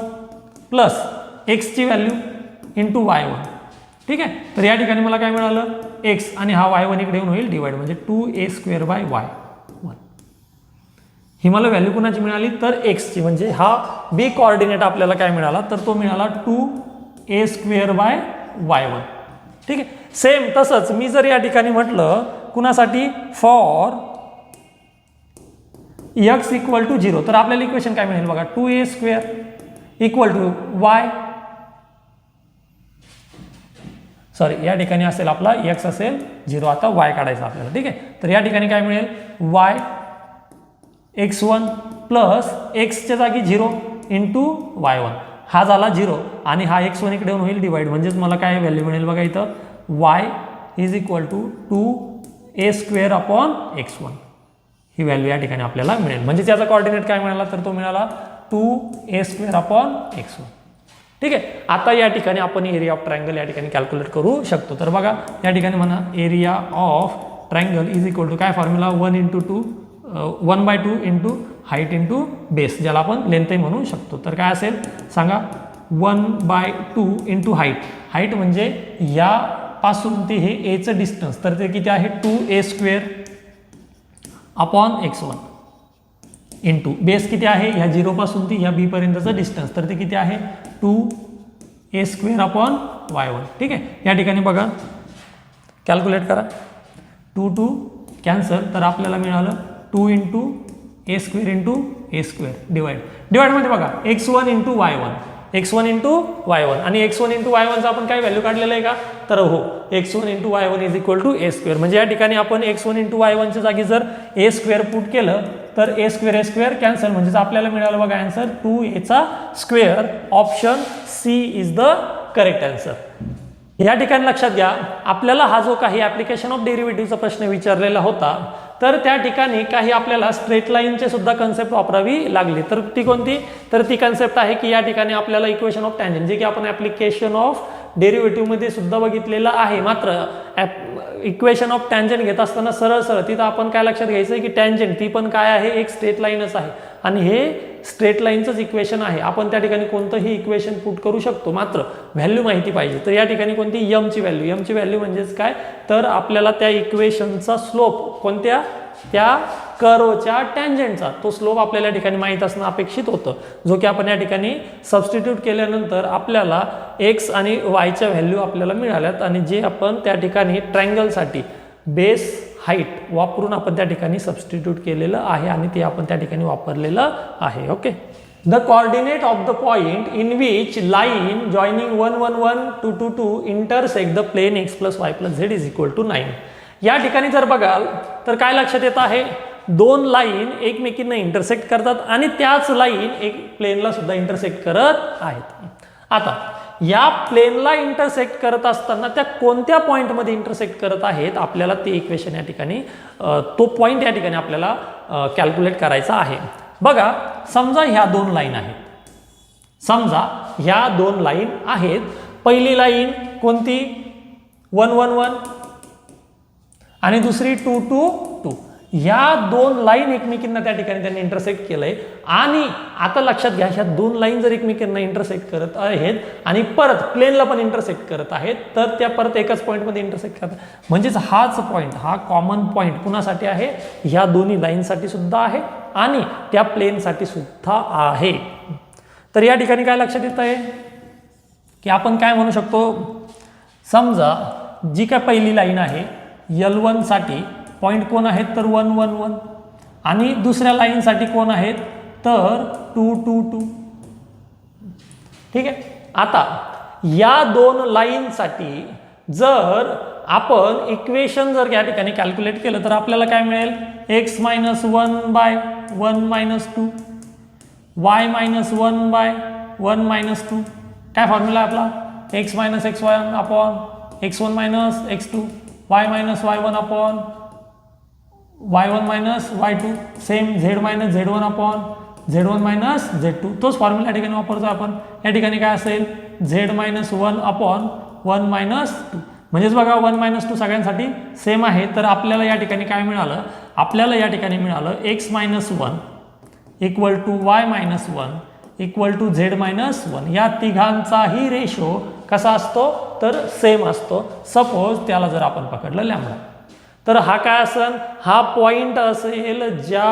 plus एक्सची व्हॅल्यू इंटू y1. ठीक आहे. तर या ठिकाणी मला काय मिळालं x आणि हा y1 इकडे येऊन होईल डिवाइड, म्हणजे 2a स्क्वेअर बाय y1. ही मला व्हॅल्यू कुणाची मिळाली तर एक्सची, म्हणजे हा बी कोऑर्डिनेट आपल्याला काय मिळाला तर तो मिळाला 2a स्क्वेअर बाय y1. ठीक आहे. सेम तसंच मी जर या ठिकाणी म्हटलं कुणासाठी फॉर x इक्वल टू 0, तर आपल्याला इक्वेशन काय मिळेल बघा 2a square equal to y, sorry या ठिकाणी असेल आपला x असेल 0, आता y काढायचा आपल्याला. ठीक आहे. तर या ठिकाणी काय मिळेल y x1 प्लस एक्सच्या जागी 0 इंटू y1, हा झाला 0 आणि हा x1 इकडे येऊन होईल डिवाइड. म्हणजेच मला काय व्हॅल्यू मिळेल बघा इथं y is equal to 2a square upon x1. ही व्हॅल्यू या ठिकाणी आपल्याला मिळेल. म्हणजे त्याचा कोऑर्डिनेट काय मिळाला तर तो मिळाला 2a² ठीक आहे. आता या ठिकाणी आपण एरिया ऑफ ट्रायंगल या ठिकाणी कॅल्क्युलेट करू शकतो. तर बघा या ठिकाणी म्हणा area of triangle is equal to काय formula 1/2 into height into base, ज्याला आपण लेंथही म्हणू शकतो. तर काय असेल सांगा 1/2 इंटू हाईट म्हणजे या पासून ते हे एचं डिस्टन्स, तर ते किती आहे 2a² upon x1 into base किती आहे ह्या 0 पासून ती ह्या बी पर्यंतचं डिस्टन्स, तर ते किती आहे 2a² अपॉन y1 ठीक आहे. या ठिकाणी बघा कॅल्क्युलेट करा 2 कॅन्सल, तर आपल्याला मिळालं 2 इंटू a² इंटू a² डिवाइडमध्ये बघा x1 इंटू y1 आणि x1 इंटू y1चा आपण काय व्हॅल्यू काढलेलं आहे का तर हो x1 into y1 is equal to a². म्हणजे या ठिकाणी आपण x1 इंटू y1च्या जागी जर a² पुट केलं तर a² कॅन्सल, म्हणजे आपल्याला मिळालं बघा answer 2a². Option C is the correct answer. या ठिकाणी लक्षात घ्या आपल्याला हा जो काही ऍप्लिकेशन ऑफ डेरिव्हेटिव्हचा प्रश्न विचारलेला होता तर त्या ठिकाणी काही आपल्याला स्ट्रेट लाईनचे सुद्धा कन्सेप्ट वापरावी लागली. तर ती कोणती तर ती कन्सेप्ट आहे की या ठिकाणी आपल्याला इक्वेशन ऑफ टँजंट जे की आपण ऍप्लिकेशन ऑफ डेरिव्हेटिव्ह मध्ये सुद्धा बघितलेलं आहे. मात्र इक्वेशन ऑफ टँजंट घेत असताना सरळ तिथं आपण काय लक्षात घ्यायचं की टँजंट ती पण काय आहे एक स्ट्रेट लाईनच आहे आणि हे स्ट्रेट लाईनचंच इक्वेशन आहे. आपण त्या ठिकाणी कोणतंही इक्वेशन पुट करू शकतो, मात्र व्हॅल्यू माहिती पाहिजे. तर या ठिकाणी कोणती यमची व्हॅल्यू म्हणजेच काय तर आपल्याला त्या इक्वेशनचा स्लोप कोणत्या त्या कर्वच्या टँजंटचा तो स्लोप आपल्याला या ठिकाणी माहीत असणं अपेक्षित होतं, जो की आपण या ठिकाणी सबस्टिट्यूट केल्यानंतर आपल्याला x आणि yच्या व्हॅल्यू आपल्याला मिळाल्यात आणि जे आपण त्या ठिकाणी ट्रायंगलसाठी बेस हाईट वापरून आपण त्या ठिकाणी सबस्टिट्यूट केलेलं आहे आणि ते आपण त्या ठिकाणी वापरलेलं आहे. Okay. The coordinate of the point in which line joining 1 1 1 2 2 2 intersect the plane x + y + z is equal to 9. या ठिकाणी जर बघाल तर काय लक्षात येत आहे दोन लाईन एकमेकींना इंटरसेक्ट करतात आणि त्याच लाईन एक प्लेनला सुद्धा इंटरसेक्ट करत आहेत. आता या प्लेनला इंटरसेक्ट करत असताना त्या कोणत्या पॉइंटमध्ये इंटरसेक्ट करत आहेत आपल्याला ते इक्वेशन या ठिकाणी तो पॉइंट या ठिकाणी आपल्याला कॅल्क्युलेट करायचा आहे. बघा समजा ह्या दोन लाईन आहेत. पहिली लाईन कोणती 1 1 1 आणि दुसरी 2 2 2. ह्या दोन लाईन एकमेकींना त्या ठिकाणी त्यांनी इंटरसेक्ट केलंय आणि आता लक्षात घ्या ह्या दोन लाईन जर एकमेकींना इंटरसेक्ट करत आहेत आणि परत प्लेनला पण इंटरसेक्ट करत आहेत तर त्या परत एकाच पॉईंटमध्ये इंटरसेक्ट करतात. म्हणजेच हाच पॉईंट हा कॉमन पॉईंट कुणासाठी आहे ह्या दोन्ही लाईनसाठी सुद्धा आहे आणि त्या प्लेनसाठी सुद्धा आहे. तर या ठिकाणी काय लक्षात येत आहे की आपण काय म्हणू शकतो समजा जी काय पहिली लाईन आहे L1 साठी पॉइंट कोण आहेत तर 1 1 1 आणि दुसऱ्या लाईनसाठी कोण आहेत तर 2 2 2 ठीक आहे. आता या दोन लाईनसाठी जर आपण इक्वेशन जर या ठिकाणी कॅल्क्युलेट केलं तर आपल्याला काय मिळेल x - 1/1 - 2 y - 1/1 - 2 काय फॉर्म्युला आपला x - x1 upon x1 - x2 y - y1 upon y1 - y2 same z - z1 upon z1 - z2 तोच फॉर्म्युला या ठिकाणी वापरतो आपण. या ठिकाणी काय असेल z - 1 अपॉन 1 - 2 म्हणजेच बघा 1 - 2 सगळ्यांसाठी सेम आहे. तर आपल्याला या ठिकाणी काय मिळालं आपल्याला या ठिकाणी मिळालं x - 1 equal to y - 1 equal to z - 1. या तिघांचाही रेशो कसा असतो तर सेम असतो. सपोज त्याला जर आपण पकडलं लॅम्बडा तर हा काय असेल हा पॉइंट असेल ज्या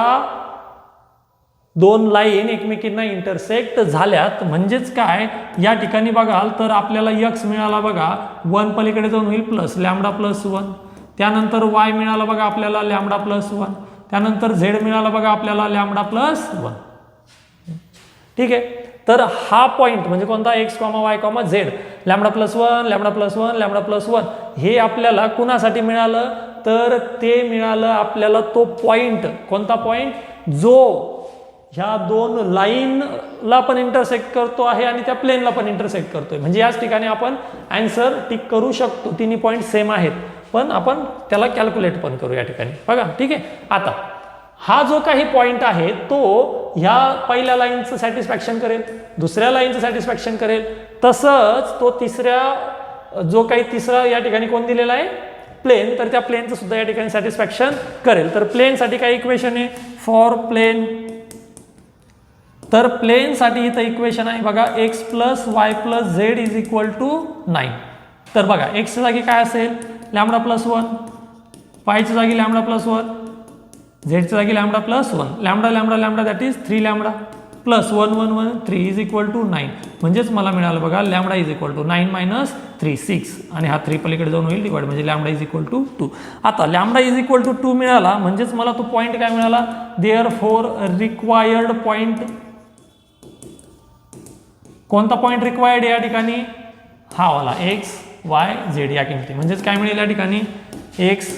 दोन लाईन एकमेकींना इंटरसेक्ट झाल्यात. म्हणजेच काय या ठिकाणी बघाल तर आपल्याला x मिळाला बघा 1 पलीकडे जाऊन होईल प्लस लॅम्बडा + 1. त्यानंतर y मिळाला बघा आपल्याला लॅम्बडा + 1. त्यानंतर z मिळाला बघा आपल्याला लॅम्बडा + 1. ठीक आहे. तर हा पॉइंट म्हणजे कोणता x, y, z lambda + 1 lambda + 1 lambda + 1 हे आपल्याला कुणासाठी मिळालं तर ते मिळालं आपल्याला तो पॉइंट कोणता पॉइंट जो ह्या दोन लाईनला पण इंटरसेक्ट करतो आहे आणि त्या प्लेनला पण इंटरसेक्ट करतोय. म्हणजे याच ठिकाणी आपण आन्सर टिक करू शकतो. तिन्ही पॉइंट सेम आहेत पण आपण त्याला कॅल्क्युलेट पण करू या ठिकाणी बघा. ठीक आहे. आता हा जो काही पॉईंट आहे तो ह्या पहिल्या लाईनचं सॅटिस्फॅक्शन करेल, दुसऱ्या लाईनचं सॅटिस्फॅक्शन करेल, तसंच तो जो काही तिसरा या ठिकाणी कोण दिलेला आहे प्लेन, तर त्या प्लेनचं सुद्धा या ठिकाणी सॅटिस्फॅक्शन करेल. तर प्लेनसाठी काय इक्वेशन आहे फॉर प्लेन, तर प्लेनसाठी इथं इक्वेशन आहे बघा x plus y plus z is equal to 9. तर बघा एक्सच्या जागी काय असेल लॅमडा प्लस 1, वायच्या जागी लॅमडा प्लस 1, झेडच्या जागी lambda plus 1, lambda lambda lambda that is 3 lambda plus 1 1 1 3 is equal to 9. म्हणजेच मला मिळालं बघा lambda is equal to 9 minus 3 6 आणि हा 3 पलीकडे जाऊन होईल डिवाइड, म्हणजे लॅमडा इज इक्वल टू 2. आता लॅमडा इज इक्वल टू 2 मिळाला म्हणजेच मला तो पॉईंट काय मिळाला, देअरफॉर रिक्वायर्ड पॉईंट. कोणता पॉईंट रिक्वायर्ड या ठिकाणी, हा वाला एक्स वाय झेड या किमती. म्हणजेच काय मिळेल या ठिकाणी एक्स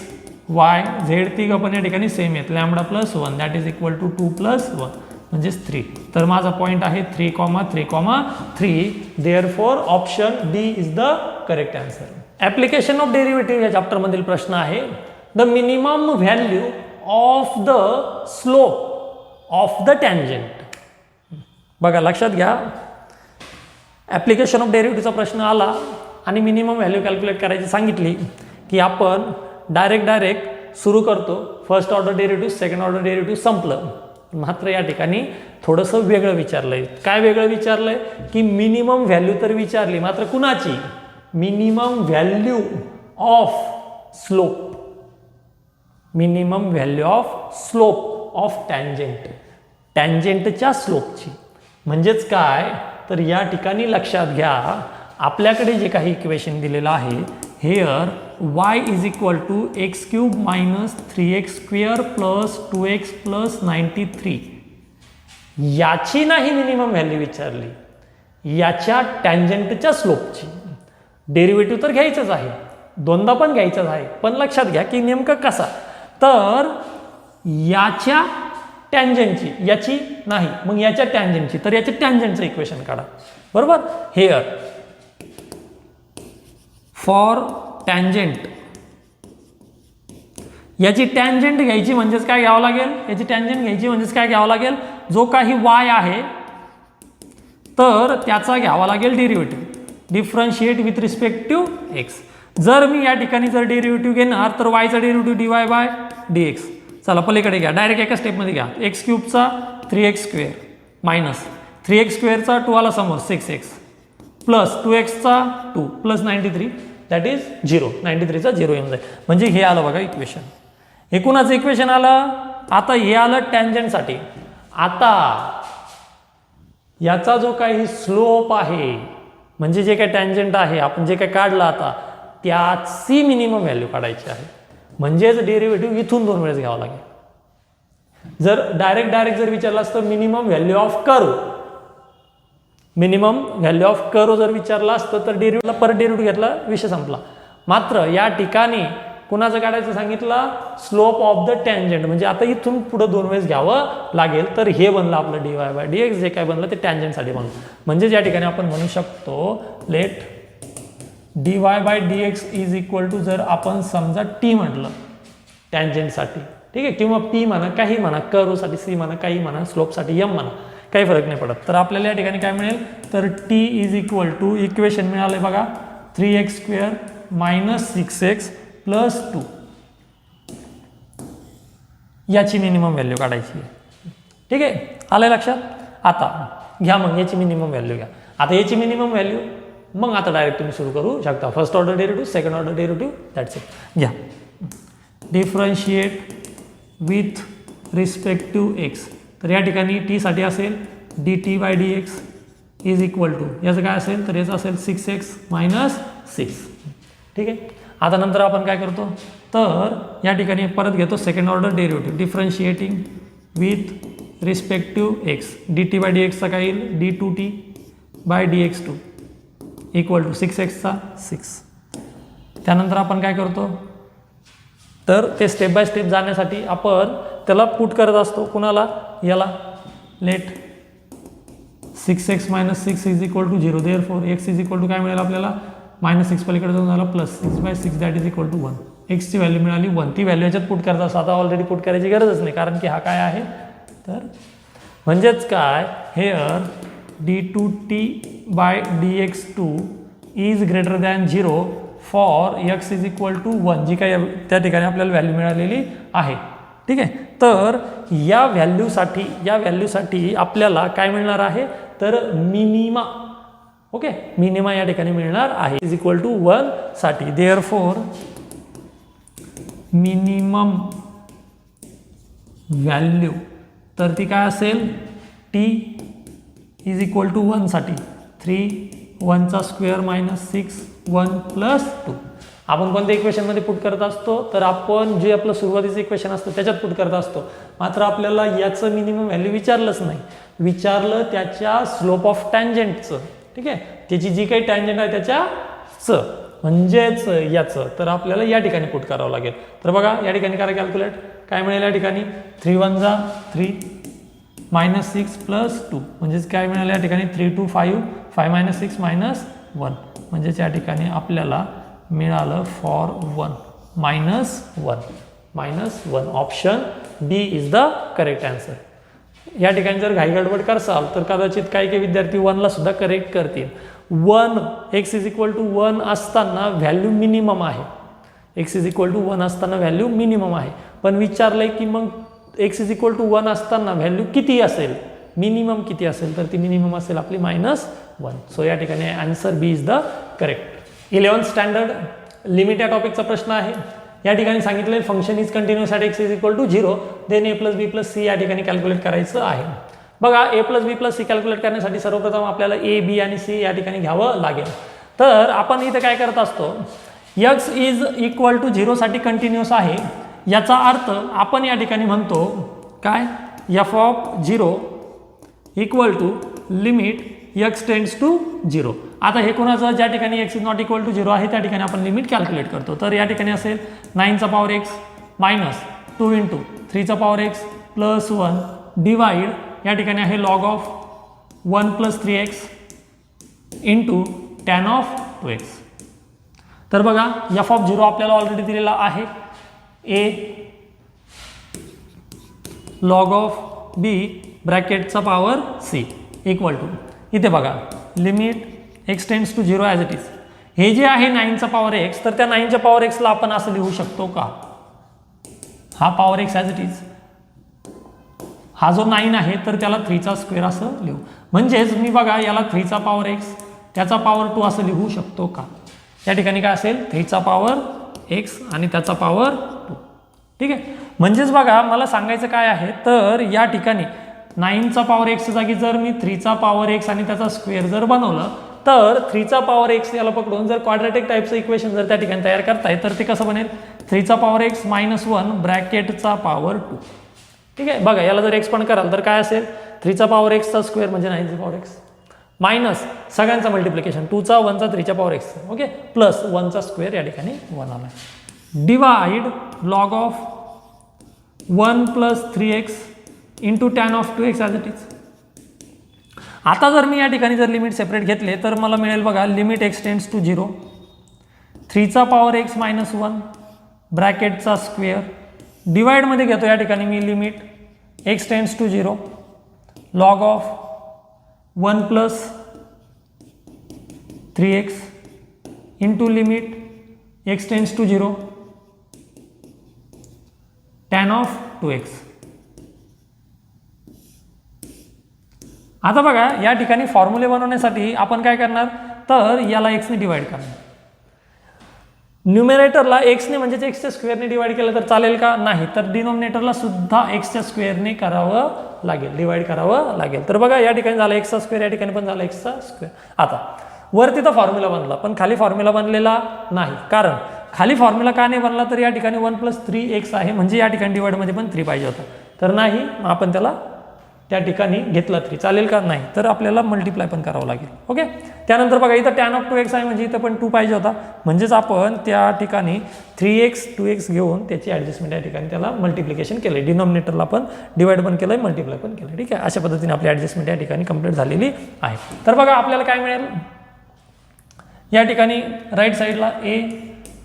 वाय झेड तिघं पण या ठिकाणी सेम आहेत, lambda plus 1 that is equal to 2 plus 1 म्हणजेच 3. तर माझा पॉईंट आहे 3,3,3. Therefore option D is the correct answer. Application of derivative या चॅप्टरमधील प्रश्न आहे, the minimum value of the slope of the tangent. बघा लक्षात घ्या, ॲप्लिकेशन ऑफ डेरिव्हेटिव्हचा प्रश्न आला आणि मिनिमम व्हॅल्यू कॅल्क्युलेट करायची सांगितली की आपण डायरेक्ट सुरू करतो. First order derivative, second order derivative संपलं. मात्र या ठिकाणी थोडंसं वेगळं विचारलंय. काय वेगळं विचारलंय की मिनिमम व्हॅल्यू तर विचारली, मात्र कुणाची, minimum value of slope, minimum value of slope of tangent, टँजंटच्या स्लोपची. म्हणजेच काय, तर या ठिकाणी लक्षात घ्या आपल्याकडे जे काही इक्वेशन दिलेलं आहे, here y is equal to x cube minus 3x square plus 2x plus 93, याची नाही मिनिमम व्हॅल्यू विचारली, याच्या टँजंटच्या स्लोपची. डेरिव्हेटिव्ह तर घ्यायचंच आहे, दोनदा पण घ्यायचंच आहे, पण लक्षात घ्या की नेमकं कसा, तर याच्या टँजंटची, याची नाही, मग याच्या टँजंटची, तर याच्या टँजंटचं इक्वेशन काढा. बरोबर, हेअर फॉर टँजंट, याची टँजंट घ्यायची म्हणजेच काय घ्यावं लागेल, याची टँजंट घ्यायची म्हणजेच काय घ्यावं लागेल, जो काही y आहे तर त्याचा घ्यावा लागेल derivative, differentiate with respect to x. जर मी या ठिकाणी जर डेरिव्हेटिव्ह घेणार तर y चा डेरिव्हेटिव्ह dy बाय dx. चला पलीकडे घ्या, डायरेक्ट एका स्टेपमध्ये घ्या. एक्स क्यूबचा 3x स्क्वेअर मायनस 3x स्क्वेअरचा 2 आला समोर 6x प्लस 2xचा 2 प्लस 93 दॅट इज 0, 93चा 0 येऊन जाईल. म्हणजे हे आलं बघा इक्वेशन. हे कुणाचं इक्वेशन आलं, आता हे आलं टँजंटसाठी. आता याचा जो काही स्लोप आहे, म्हणजे जे काही टँजंट आहे आपण जे काही काढलं आता, त्याची मिनिमम व्हॅल्यू काढायची आहे. म्हणजेच डेरिव्हेटिव्ह इथून 2 वेळेस घ्यावा लागेल. जर डायरेक्ट जर विचारलं असतं minimum value of curve, minimum value of curve जर विचारलं असतं तर डेरिव्हेटिव्हला पर डेरिव्हेटिव्ह घेतला, विषय संपला. मात्र या ठिकाणी कुणाचं काढायचं सांगितलं, स्लोप ऑफ द टँजंट. म्हणजे आता इथून पुढे 2 वेळेस घ्यावं लागेल. तर हे बनलं आपलं dy बाय dx, जे काय बनलं ते टँजंटसाठी बनलं. म्हणजे या ठिकाणी आपण म्हणू शकतो let dy by dx is equal to, जर आपण समजा t म्हटलं टँजंटसाठी, ठीक आहे, किंवा p म्हणा, काही म्हणा, कर्वसाठी c म्हणा, काही म्हणा, स्लोपसाठी m म्हणा, काही फरक नाही पडत. तर आपल्याला या ठिकाणी काय मिळेल, तर t is equal to equation मिळालं बघा 3x square minus 6x plus 2, याची मिनिमम व्हॅल्यू काढायची आहे. ठीक आहे, आलंय लक्षात. आता घ्या मग याची मिनिमम व्हॅल्यू घ्या. आता याची मिनिमम व्हॅल्यू मग आता डायरेक्ट तुम्ही सुरू करू शकता. First order derivative, second order derivative, that's it. घ्या differentiate with respect to x. तर या ठिकाणी टी साठी असेल dt by dx is equal to, याचं काय असेल तर याचं असेल 6x मायनस 6. ठीक आहे, आता नंतर आपण काय करतो, तर या ठिकाणी परत घेतो second order derivative, differentiating with respect to x. dt by dxचा काय येईल, d2t bye dx2 equal to 6x चा 6. त्यानंतर आपण काय करतो, तर ते स्टेप बाय स्टेप जाण्यासाठी आपण त्याला पुट करत असतो. कुणाला, याला let 6x minus 6 is equal to 0, therefore x is equal to काय मिळेल आपल्याला, मायनस 6 पलीकडे जाऊन झाला plus 6 by 6 that is equal to 1. एक्सची व्हॅल्यू मिळाली 1, ती व्हॅल्यू याच्यात पुट करत असतो. आता ऑलरेडी पुट करायची गरजच नाही, कारण की हा काय आहे, तर म्हणजेच काय, here d2t/dx2 is greater than 0 for x is equal to 1, जी काही त्या ठिकाणी आपल्याला व्हॅल्यू मिळालेली आहे. ठीक आहे, तर या व्हॅल्यूसाठी आपल्याला काय मिळणार आहे, तर मिनिमा. ओके, मिनिमा या ठिकाणी मिळणार आहे इज इक्वल टू 1 साठी. देअरफॉर मिनिमम व्हॅल्यू, तर ती काय असेल, t इज इक्वल टू 1 साठी 3 1चा स्क्वेअर मायनस 6 1 प्लस 2. आपण कोणत्या इक्वेशनमध्ये पुट करत असतो, तर आपण जे आपलं सुरुवातीचं इक्वेशन असतं त्याच्यात पुट करत असतो. मात्र आपल्याला याचं मिनिमम व्हॅल्यू विचारलंच नाही, विचारलं त्याच्या स्लोप ऑफ टँजंटचं. ठीक आहे, त्याची जी काही टँजंट आहे त्याच्याचं, म्हणजेच याचं, तर आपल्याला या ठिकाणी पुट करावं लागेल. तर बघा या ठिकाणी करा कॅल्क्युलेट, काय मिळेल या ठिकाणी, 3 1 जा 3 मायनस 6 प्लस 2, म्हणजेच काय मिळालं या ठिकाणी 3 2 5 5 मायनस 6 मायनस 1, म्हणजेच या ठिकाणी आपल्याला मिळालं for 1 -1. Option B is the correct answer. या ठिकाणी जर घाई गडबड करसाल तर कदाचित काही विद्यार्थी 1ला सुद्धा करेक्ट करतील. 1 x इज इक्वल टू 1 असताना व्हॅल्यू मिनिमम आहे, x इज इक्वल टू 1 असताना व्हॅल्यू मिनिमम आहे, पण विचारलंय की मग x इज इक्वल टू 1 असताना व्हॅल्यू किती असेल, मिनिमम किती असेल, तर ती मिनिमम असेल आपली -1. सो या ठिकाणी answer B is the correct. 11th standard limit या टॉपिकचा प्रश्न आहे. या ठिकाणी सांगितले function is continuous at x is equal to 0, then a + b + c या ठिकाणी कॅल्क्युलेट करायचं आहे. बघा a + b + c कॅल्क्युलेट करण्यासाठी सर्वप्रथम आपल्याला a, b आणि c या ठिकाणी घ्यावं लागेल. तर आपण इथे काय करत असतो, x इज इक्वल टू 0 साठी कंटिन्यूअस आहे, याचा अर्थ आपण या ठिकाणी म्हणतो काय, f(0) equal to limit x tends to 0. आता हे कोणाचं, ज्या ठिकाणी x is not equal to 0 आहे त्या ठिकाणी आपण लिमिट कॅल्क्युलेट करतो. तर या ठिकाणी असेल 9चा पॉवर x मायनस 2 × 3चा पॉवर x प्लस 1 डिवाइड, या ठिकाणी आहे log of 1 + 3x into tan of 2x. तर बघा f(0) आपल्याला ऑलरेडी दिलेला आहे, a लॉग ऑफ b ब्रॅकेटचा पॉवर c इक्वल टू, इथे बघा limit x tends to 0 as it is. हे जे आहे 9चा पॉवर x, तर त्या 9च्या पॉवर xला आपण असं लिहू शकतो का, हा power x as it is, हा जो 9 आहे तर त्याला 3चा स्क्वेअर असं लिहू. म्हणजेच मी बघा याला 3चा पॉवर x त्याचा पॉवर 2 असं लिहू शकतो का. या ठिकाणी काय असेल, 3चा पॉवर x आणि त्याचा पॉवर 2. ठीक आहे, म्हणजेच बघा मला सांगायचं काय आहे, तर या ठिकाणी 9चा पॉवर x जागी जर मी 3चा पॉवर x आणि त्याचा स्क्वेअर जर बनवलं, तर 3चा पॉवर x याला पकडून जर क्वाड्रॅटिक टाईपचं इक्वेशन जर त्या ठिकाणी तयार करताय, तर ते कसं बनेल, 3चा पॉवर x मायनस 1 ब्रॅकेटचा पॉवर 2. ठीक आहे, बघा याला जर एक्सपांड कराल तर काय असेल, 3चा पॉवर x स्क्वेअर म्हणजे 9चा पॉवर x मायनस सगळ्यांचा मल्टिप्लिकेशन 2चा 1चा 3च्या पॉवर x, ओके, प्लस 1चा स्क्वेअर या ठिकाणी 1 आला, divide log of 1 + 3x into tan of 2x as it is. आता जर मी या ठिकाणी जर लिमिट सेपरेट घेतले तर मला मिळेल बघा लिमिट x टेंड्स टू 0, 3चा पॉवर x मायनस 1 ब्रॅकेटचा स्क्वेअर डिवाइडमध्ये घेतो या ठिकाणी मी limit x tends to 0 log of 1 + 3x into limit x tends to 0 tan of 2x. आता बघा या ठिकाणी फॉर्म्युले बनवण्यासाठी आपण काय करणार, तर याला x ने डिवाइड करणार. न्यूमरेटरला x ने म्हणजेच x च्या स्क्वेअरने डिवाइड केलं तर चालेल का, नाही, तर डिनॉमिनेटरला सुद्धा x च्या स्क्वेअरने करावं लागेल, डिवाइड करावं लागेल. तर बघा या ठिकाणी झालं x चा स्क्वेअर, या ठिकाणी पण झाला x चा स्क्वेअर. आता वरती तर फॉर्म्युला बनला पण खाली फॉर्म्युला बनलेला नाही, कारण खाली फॉर्म्युला का नाही बनला, तर या ठिकाणी 1 + 3x आहे, म्हणजे या ठिकाणी डिवाइडमध्ये पण 3 पाहिजे होता, तर नाही, आपण त्याला त्या ठिकाणी घेतला 3, चालेल का, नाही, तर आपल्याला मल्टिप्लाय पण करावं लागेल. ओके, त्यानंतर बघा इथं टॅन ऑफ 2x आहे, म्हणजे इथं पण 2 पाहिजे होता, म्हणजेच आपण त्या ठिकाणी 3x 2x घेऊन त्याची ॲडजस्टमेंट या ठिकाणी त्याला मल्टिप्लिकेशन केलं, डिनॉमिनेटरला पण डिवाइड पण केलं, मल्टिप्लाय पण केलं. ठीक आहे, अशा पद्धतीने आपली ॲडजस्टमेंट या ठिकाणी कंप्लीट झालेली आहे. तर बघा आपल्याला काय मिळेल, या ठिकाणी राईट साईडला a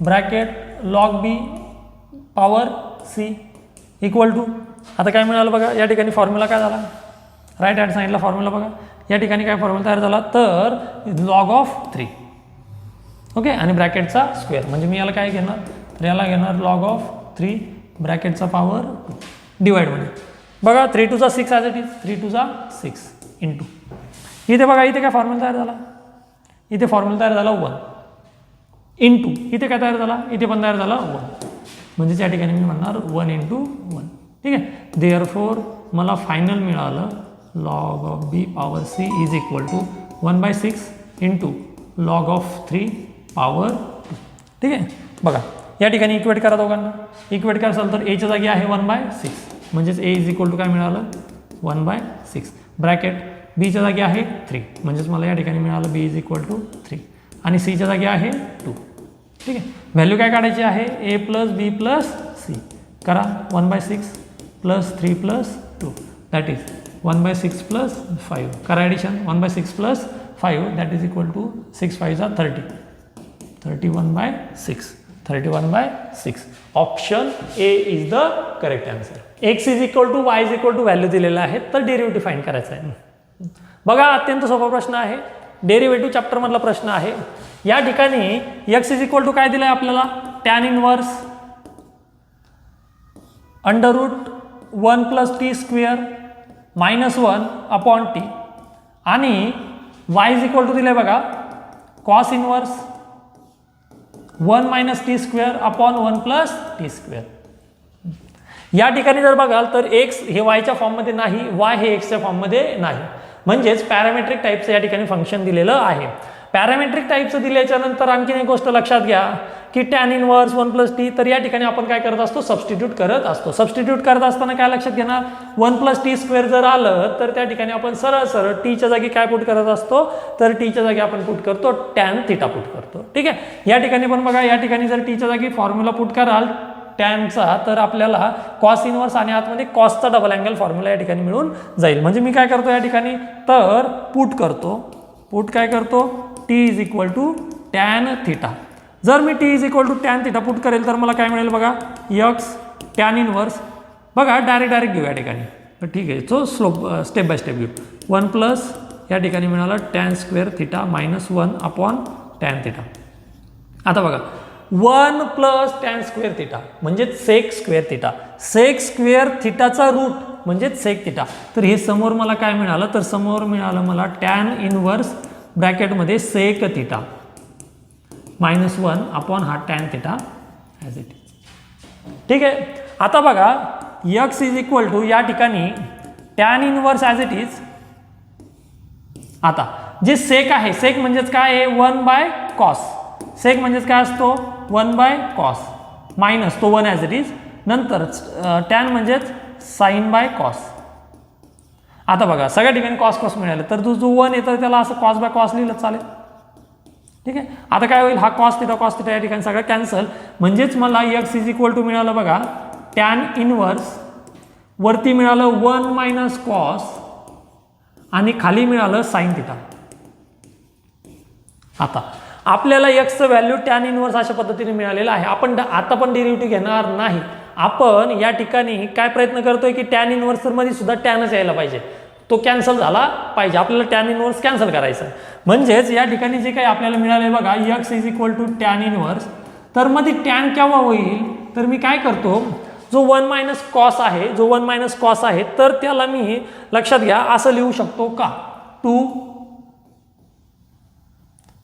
bracket log B power C equal to, आता काय मिळालं बघा, या ठिकाणी फॉर्म्युला काय झाला, राईट हँड साईडला फॉर्म्युला बघा, या ठिकाणी काय फॉर्म्युला तयार झाला, तर लॉग ऑफ 3. ओके, आणि ब्रॅकेटचा स्क्वेअर, म्हणजे मी याला काय घेणार, तर याला घेणार लॉग ऑफ 3 ब्रॅकेटचा पॉवर 2 डिवाइडमध्ये. बघा 3 to 6 as it is, 3 to 6 into, इथे बघा इथे काय फॉर्म्युला तयार झाला, इथे फॉर्म्युला तयार झाला 1 इंटू, इथे काय तयार झाला, इथे पण तयार झाला 1, म्हणजेच या ठिकाणी मी म्हणणार 1 into 1. ठीक आहे, देअरफॉर मला फायनल मिळालं log of B power C is equal to 1/6 into log of 3 power 2. ठीक आहे, बघा या ठिकाणी इक्वेट करा दोघांना, इक्वेट कराल तर एच्या जागी आहे 1/6, म्हणजेच ए इज इक्वल टू काय मिळालं 1/6, ब्रॅकेट बीच्या जागी आहे 3, म्हणजेच मला या ठिकाणी मिळालं बी इज इक्वल टू 3, आणि सीच्या जागी आहे 2. ठीक आहे, व्हॅल्यू काय काढायची आहे, A plus B plus C, करा 1/6 plus 3 plus 2 that is 1/6 plus 5, करा addition 1/6 plus 5 that is equal to 6 5 30, 31/6, 31/6. Option A is the correct answer. X is equal to y is equal to value दिलेलं आहे, तर डेरिव्हेटिव्ह फाइंड करायचं आहे. बघा अत्यंत सोपा प्रश्न आहे, डेरिव्हेटिव्ह चॅप्टरमधला प्रश्न आहे. या ठिकाणी एक्स इज इक्वल टू काय दिलं आहे आपल्याला, tan inverse under root 1 plus T square minus 1 upon T, आणि वाय इज इक्वल टू दिलं आहे बघा cos inverse 1 minus T square upon 1 plus T square. या ठिकाणी जर बघाल तर एक्स हे वायच्या फॉर्ममध्ये नाही, वाय हे एक्सच्या फॉर्ममध्ये नाही, म्हणजेच पॅरामेट्रिक टाईपचं या ठिकाणी फंक्शन दिलेलं आहे. पॅरामेट्रिक टाईपचं दिल्याच्या नंतर आणखीन एक गोष्ट लक्षात घ्या की टॅन इनवर्स 1 प्लस टी, तर या ठिकाणी आपण काय करत असतो, सबस्टिट्यूट करत असतो. सबस्टिट्यूट करत असताना काय लक्षात घेणार, 1 प्लस टी स्क्वेअर जर आलं तर त्या ठिकाणी आपण सरळ सरळ टीच्या जागी काय पुट करत असतो, तर टीच्या जागी आपण पुट करतो टॅन थिटा पुट करतो. ठीक आहे, या ठिकाणी पण बघा, या ठिकाणी जर टीच्या जागी फॉर्म्युला पुट कराल टॅनचा, तर आपल्याला कॉस इनवर्स आणि आतमध्ये कॉसचा डबल अँगल फॉर्म्युला या ठिकाणी मिळून जाईल. म्हणजे मी काय करतो या ठिकाणी, तर पुट करतो, पुट काय करतो, t is equal to tan theta. जर मी t is equal to tan theta put करेल तर मला काय मिळेल बघा, यक्स टॅन इनवर्स, बघा डायरेक्ट घेऊ या ठिकाणी, तर ठीक आहे, तो स्टेप बाय स्टेप घेऊ. 1 प्लस या ठिकाणी मिळाला tan square theta minus 1 upon tan theta. आता बघा 1 प्लस टॅन स्क्वेअर थिटा म्हणजेच sec square theta, sec square थिटाचा रूट म्हणजेच सेक थिटा. तर हे समोर मला काय मिळालं, तर समोर मिळालं मला टॅन इनवर्स ब्रॅकेटमध्ये सेक थिटा मायनस 1 अपॉन हा tan theta as it is. ठीक आहे, आता बघा यक्स इज इक्वल टू या ठिकाणी tan inverse as it is. आता जे सेक आहे, सेक म्हणजेच काय आहे, 1/cos, सेक म्हणजेच काय असतो 1/cos मायनस तो 1 ॲज इट इज, नंतर टॅन म्हणजेच sin/cos. आता बघा सगळ्या ठिकाणी cos मिळालं, तर जो 1 येतं त्याला असं cos/cos लिहिलं चालेल. ठीक आहे, आता काय होईल, हा cos थिटा या ठिकाणी सगळं कॅन्सल, म्हणजेच मला x इज इक्वल टू मिळालं बघा टॅन इनवर्स, वरती मिळालं 1 - cos आणि खाली मिळालं sin थिटा. आता आपल्याला एक्सचं व्हॅल्यू टॅन इनवर्स अशा पद्धतीने मिळालेलं आहे. आपण आता पण डेरिव्हेटिव्ह घेणार नाही, आपण या ठिकाणी काय प्रयत्न करतोय की टॅन इनवर्स मध्ये सुद्धा टॅनच यायला पाहिजे, तो कॅन्सल झाला पाहिजे, आपल्याला टॅन इनवर्स कॅन्सल करायचं आहे. म्हणजेच या ठिकाणी जे काही आपल्याला मिळाले बघा x is equal to tan inverse, तर मध्ये टॅन केव्हा होईल, तर मी काय करतो, जो 1 - cos आहे, जो 1 - cos आहे, तर त्याला मी लक्षात घ्या असं लिहू शकतो का, 2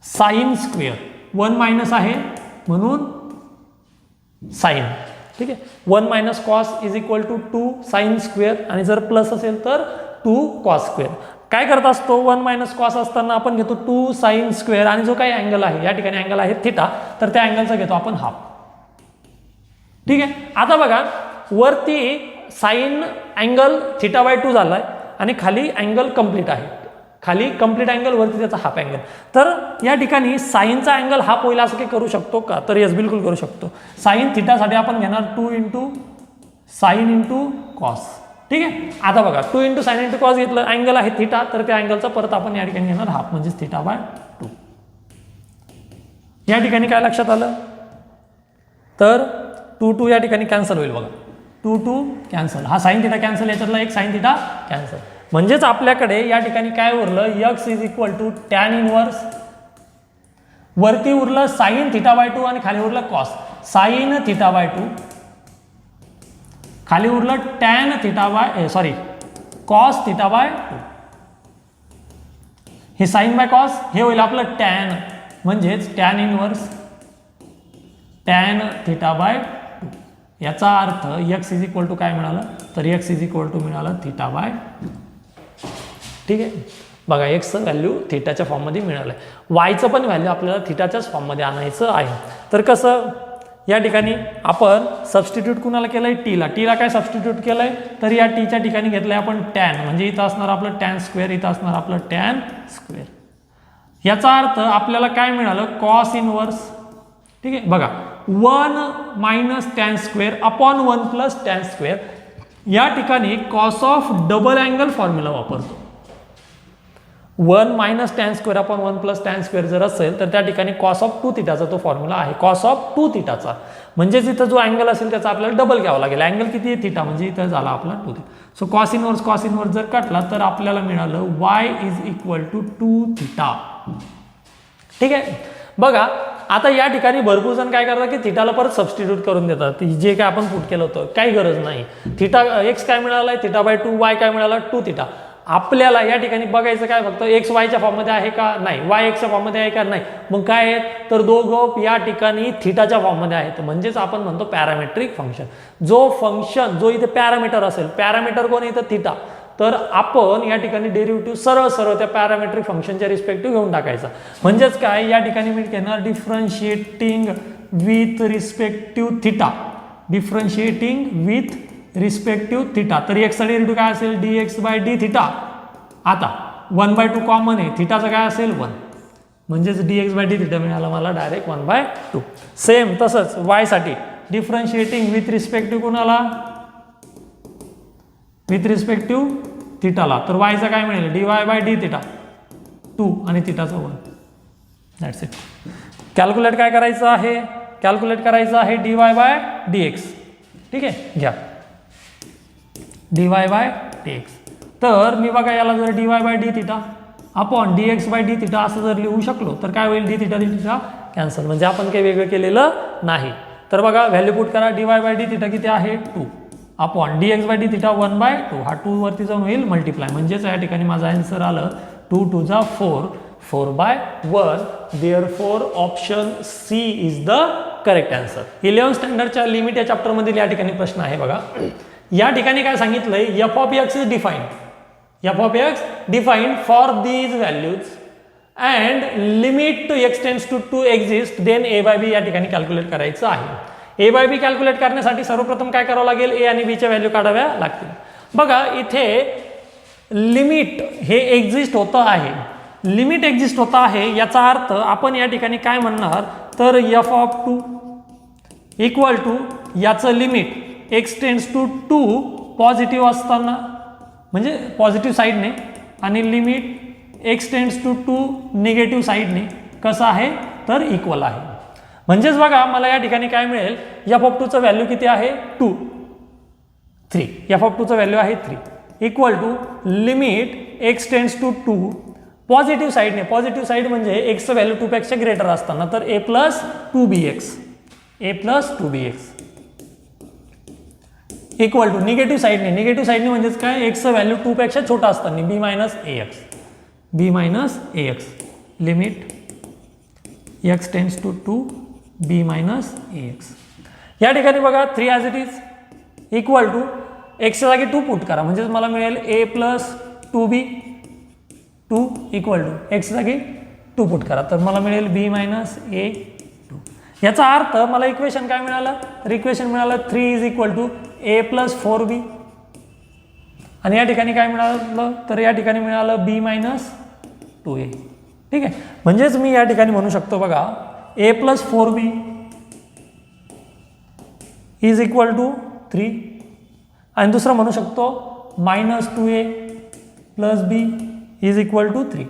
sin स्क्वेअर, 1 आहे म्हणून साइन. ठीक आहे, 1 - cos is equal to 2 sin square, आणि जर प्लस असेल तर 2 cos स्क्वेअर. काय करत असतो, 1 - cos असताना आपण घेतो 2 sin स्क्वेअर, आणि जो काही अँगल आहे या ठिकाणी अँगल आहे थिटा, तर त्या अँगलचा घेतो आपण हाफ. ठीक आहे, आता बघा वरती साइन अँगल θ/2 झालाय आणि खाली अँगल कंप्लीट आहे, खाली कंप्लीट अँगल वरती त्याचा हाफ अँगल. तर या ठिकाणी साइनचा अँगल हाफ होईल असं काही करू शकतो का, तर येस बिलकुल करू शकतो. साइन थिटासाठी आपण घेणार 2 × sin × cos. ठीक आहे, आता बघा 2 × sin × cos घेतलं, अँगल आहे थिटा, तर त्या अँगलचा परत आपण या ठिकाणी घेणार हाफ, म्हणजेच θ/2. या ठिकाणी काय लक्षात आलं, तर 2 या ठिकाणी कॅन्सल होईल बघा, 2 कॅन्सल, हा साइन थिटा कॅन्सल, याच्यातला एक साइन थिटा कॅन्सल. म्हणजेच आपल्याकडे या ठिकाणी काय उरलं, x is equal to tan inverse, वरती उरलं साइन थिटा बाय 2 आणि खाली उरलं कॉस साइन थिटा बाय 2, खाली उरलं tan theta by cos theta by 2. हे साइन बाय कॉस हे होईल आपलं टॅन, म्हणजेच tan inverse tan theta by 2. याचा अर्थ x इज इक्वल टू काय मिळालं, तर x इज इक्वल टू मिळालं थिटा बाय 2. ठीक आहे, बघा एक्सचं व्हॅल्यू थिटाच्या फॉर्ममध्ये मिळालं आहे, वायचं पण व्हॅल्यू आपल्याला थिटाच्याच फॉर्ममध्ये आणायचं आहे. तर कसं या ठिकाणी आपण सबस्टिट्यूट कुणाला केलं आहे, टीला काय सबस्टिट्यूट केलं आहे, तर या टीच्या ठिकाणी घेतलं आहे आपण टॅन, म्हणजे इथं असणार आपलं टॅन स्क्वेअर, इथं असणार आपलं टॅन स्क्वेअर. याचा अर्थ आपल्याला काय मिळालं, कॉस इनवर्स. ठीक आहे, बघा 1 minus tan square upon 1 plus tan square. या ठिकाणी cos of double angle formula वापरतो. 1 minus tan square upon 1 plus tan square जर असेल तर त्या ठिकाणी कॉस ऑफ 2 थिटाचा तो फॉर्म्युला आहे, कॉस ऑफ 2 थिटाचा. म्हणजेच इथं जो अँगल असेल त्याचा आपल्याला डबल घ्यावा लागेल. अँगल किती आहे, थिटा, म्हणजे इथं झाला आपला 2 थिटा. सो कॉस इनवर्स जर काढला तर आपल्याला मिळालं y is equal to 2 theta. ठीक आहे, बघा आता या ठिकाणी भरपूर जण काय करतात की थिटाला परत सबस्टिट्यूट करून देतात, जे काय आपण पुट केलं होतं, काही गरज नाही. थिटा एक्स काय मिळाला आहे, थिटा बाय 2, वाय काय मिळाला 2 थिटा. आपल्याला या ठिकाणी बघायचं काय, फक्त एक्स वायच्या फॉर्ममध्ये आहे का नाही, वाय एक्सच्या फॉर्ममध्ये आहे का नाही. मग काय आहे, तर दोघं या ठिकाणी थिटाच्या फॉर्ममध्ये आहेत, म्हणजेच आपण म्हणतो पॅरामेट्रिक फंक्शन. जो इथे पॅरामीटर असेल, पॅरामीटर कोण इथं थिटा, तर आपण या ठिकाणी डेरिव्हेटिव्ह सरळ त्या पॅरामेट्रिक फंक्शनच्या रिस्पेक्टिव्ह घेऊन टाकायचा. म्हणजेच काय, या ठिकाणी मी घेणार differentiating with respective theta, differentiating with respective theta. तर एक्सचा डेरिव्हेटिव्ह काय असेल, dx बाय डी थिटा. आता 1/2 कॉमन आहे, थिटाचं काय असेल 1, म्हणजेच dx बाय डी थिटा मिळाला मला डायरेक्ट 1/2. सेम तसंच वाय साठी डिफरन्शिएटिंग विथ रिस्पेक्टिव्ह कोणाला, विथ रिस्पेक्टिव्ह थिटाला. तर वायचा काय मिळेल, dy बाय डी थिटा 2 आणि थिटाचा 1. That's it. कॅल्क्युलेट काय करायचं आहे, कॅल्क्युलेट करायचं आहे dy बाय dx. ठीक आहे, घ्या dy बाय dx. तर मी बघा याला जर dy by D theta upon dx by D theta असं जर लिहू शकलो तर काय होईल, डी थिटा कॅन्सल, म्हणजे आपण काही वेगळं केलेलं नाही. तर बघा व्हॅल्यू पुट करा, dy बाय डी थिटा किती आहे 2 upon dx by D theta 1/2. हा 2 वरती जाऊन होईल मल्टिप्लाय, म्हणजेच या ठिकाणी माझा आन्सर आलं 2 2 जा 4, 4/1. Therefore option C is the correct answer. 11th स्टँडर्डच्या लिमिट या चॅप्टरमधील या ठिकाणी प्रश्न आहे बघा. या ठिकाणी काय सांगितलंय, f of x is defined for these values and limit to x tends to exist, then a by b या ठिकाणी कॅल्क्युलेट करायचं आहे. a बाय बी कॅल्क्युलेट करण्यासाठी सर्वप्रथम काय करावं लागेल, a आणि b च्या व्हॅल्यू काढाव्या लागतील. बघा इथे लिमिट हे एक्झिस्ट होतं आहे, लिमिट एक्झिस्ट होतं आहे, याचा अर्थ आपण या ठिकाणी काय म्हणणार, तर f ऑफ 2 इक्वल टू याचं limit x tends to 2 positive असताना, म्हणजे पॉझिटिव्ह साईडने, आणि limit x tends to 2 negative साईडने कसं आहे, तर इक्वल आहे. म्हणजेच बघा मला या ठिकाणी काय मिळेल, f ऑफ 2चं व्हॅल्यू किती आहे 2, 3, f ऑफ 2चं व्हॅल्यू आहे 3 equal to limit x tends to 2 positive साईडने, पॉझिटिव्ह साईड म्हणजे एक्सचं व्हॅल्यू 2 पेक्षा ग्रेटर असताना, तर a plus 2bx equal to negative साईडने म्हणजेच काय, एक्सचं व्हॅल्यू 2 पेक्षा छोटा असताना b minus ax limit x tends to 2 b minus ax. या ठिकाणी बघा 3 as it is equal to एक्सच्या जागी 2 पुट करा, म्हणजेच मला मिळेल a plus 2b 2 equal to एक्सच्या जागी 2 पुट करा, तर मला मिळेल b मायनस a 2. याचा अर्थ मला इक्वेशन काय मिळालं, तर इक्वेशन मिळालं 3 is equal to a plus 4b, आणि या ठिकाणी काय मिळालं, तर या ठिकाणी मिळालं b मायनस 2a. ठीक आहे, म्हणजेच मी या ठिकाणी म्हणू शकतो बघा a plus 4b is equal to 3, आणि दुसरं म्हणू शकतो minus 2a plus b is equal to 3.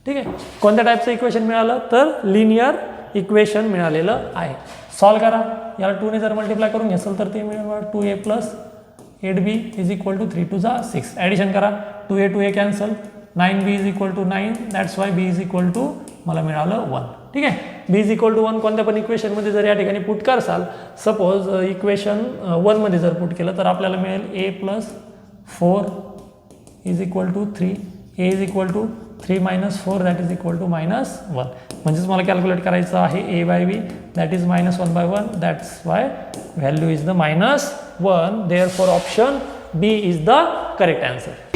ठीक आहे, कोणत्या टाईपचं इक्वेशन मिळालं, तर लिनियर इक्वेशन मिळालेलं आहे. सॉल्व करा, याला 2 ने जर मल्टिप्लाय करून घेसाल तर ते मिळेल 2a plus 8b is equal to 3 2 जा 6. ॲडिशन करा, 2a cancel, 9b is equal to 9, that's why b is equal to मला मिळालं 1. ठीक आहे, b इज इक्वल टू 1 कोणत्या पण इक्वेशनमध्ये जर या ठिकाणी पुट करसाल, सपोज इक्वेशन 1मध्ये जर पुट केलं तर आपल्याला मिळेल a plus 4 is equal to 3, a is equal to 3 minus 4 that is equal to minus 1. म्हणजेच मला कॅल्क्युलेट करायचं आहे a by b that is minus 1 by 1, that's why value is the -1. Therefore option B is the correct answer.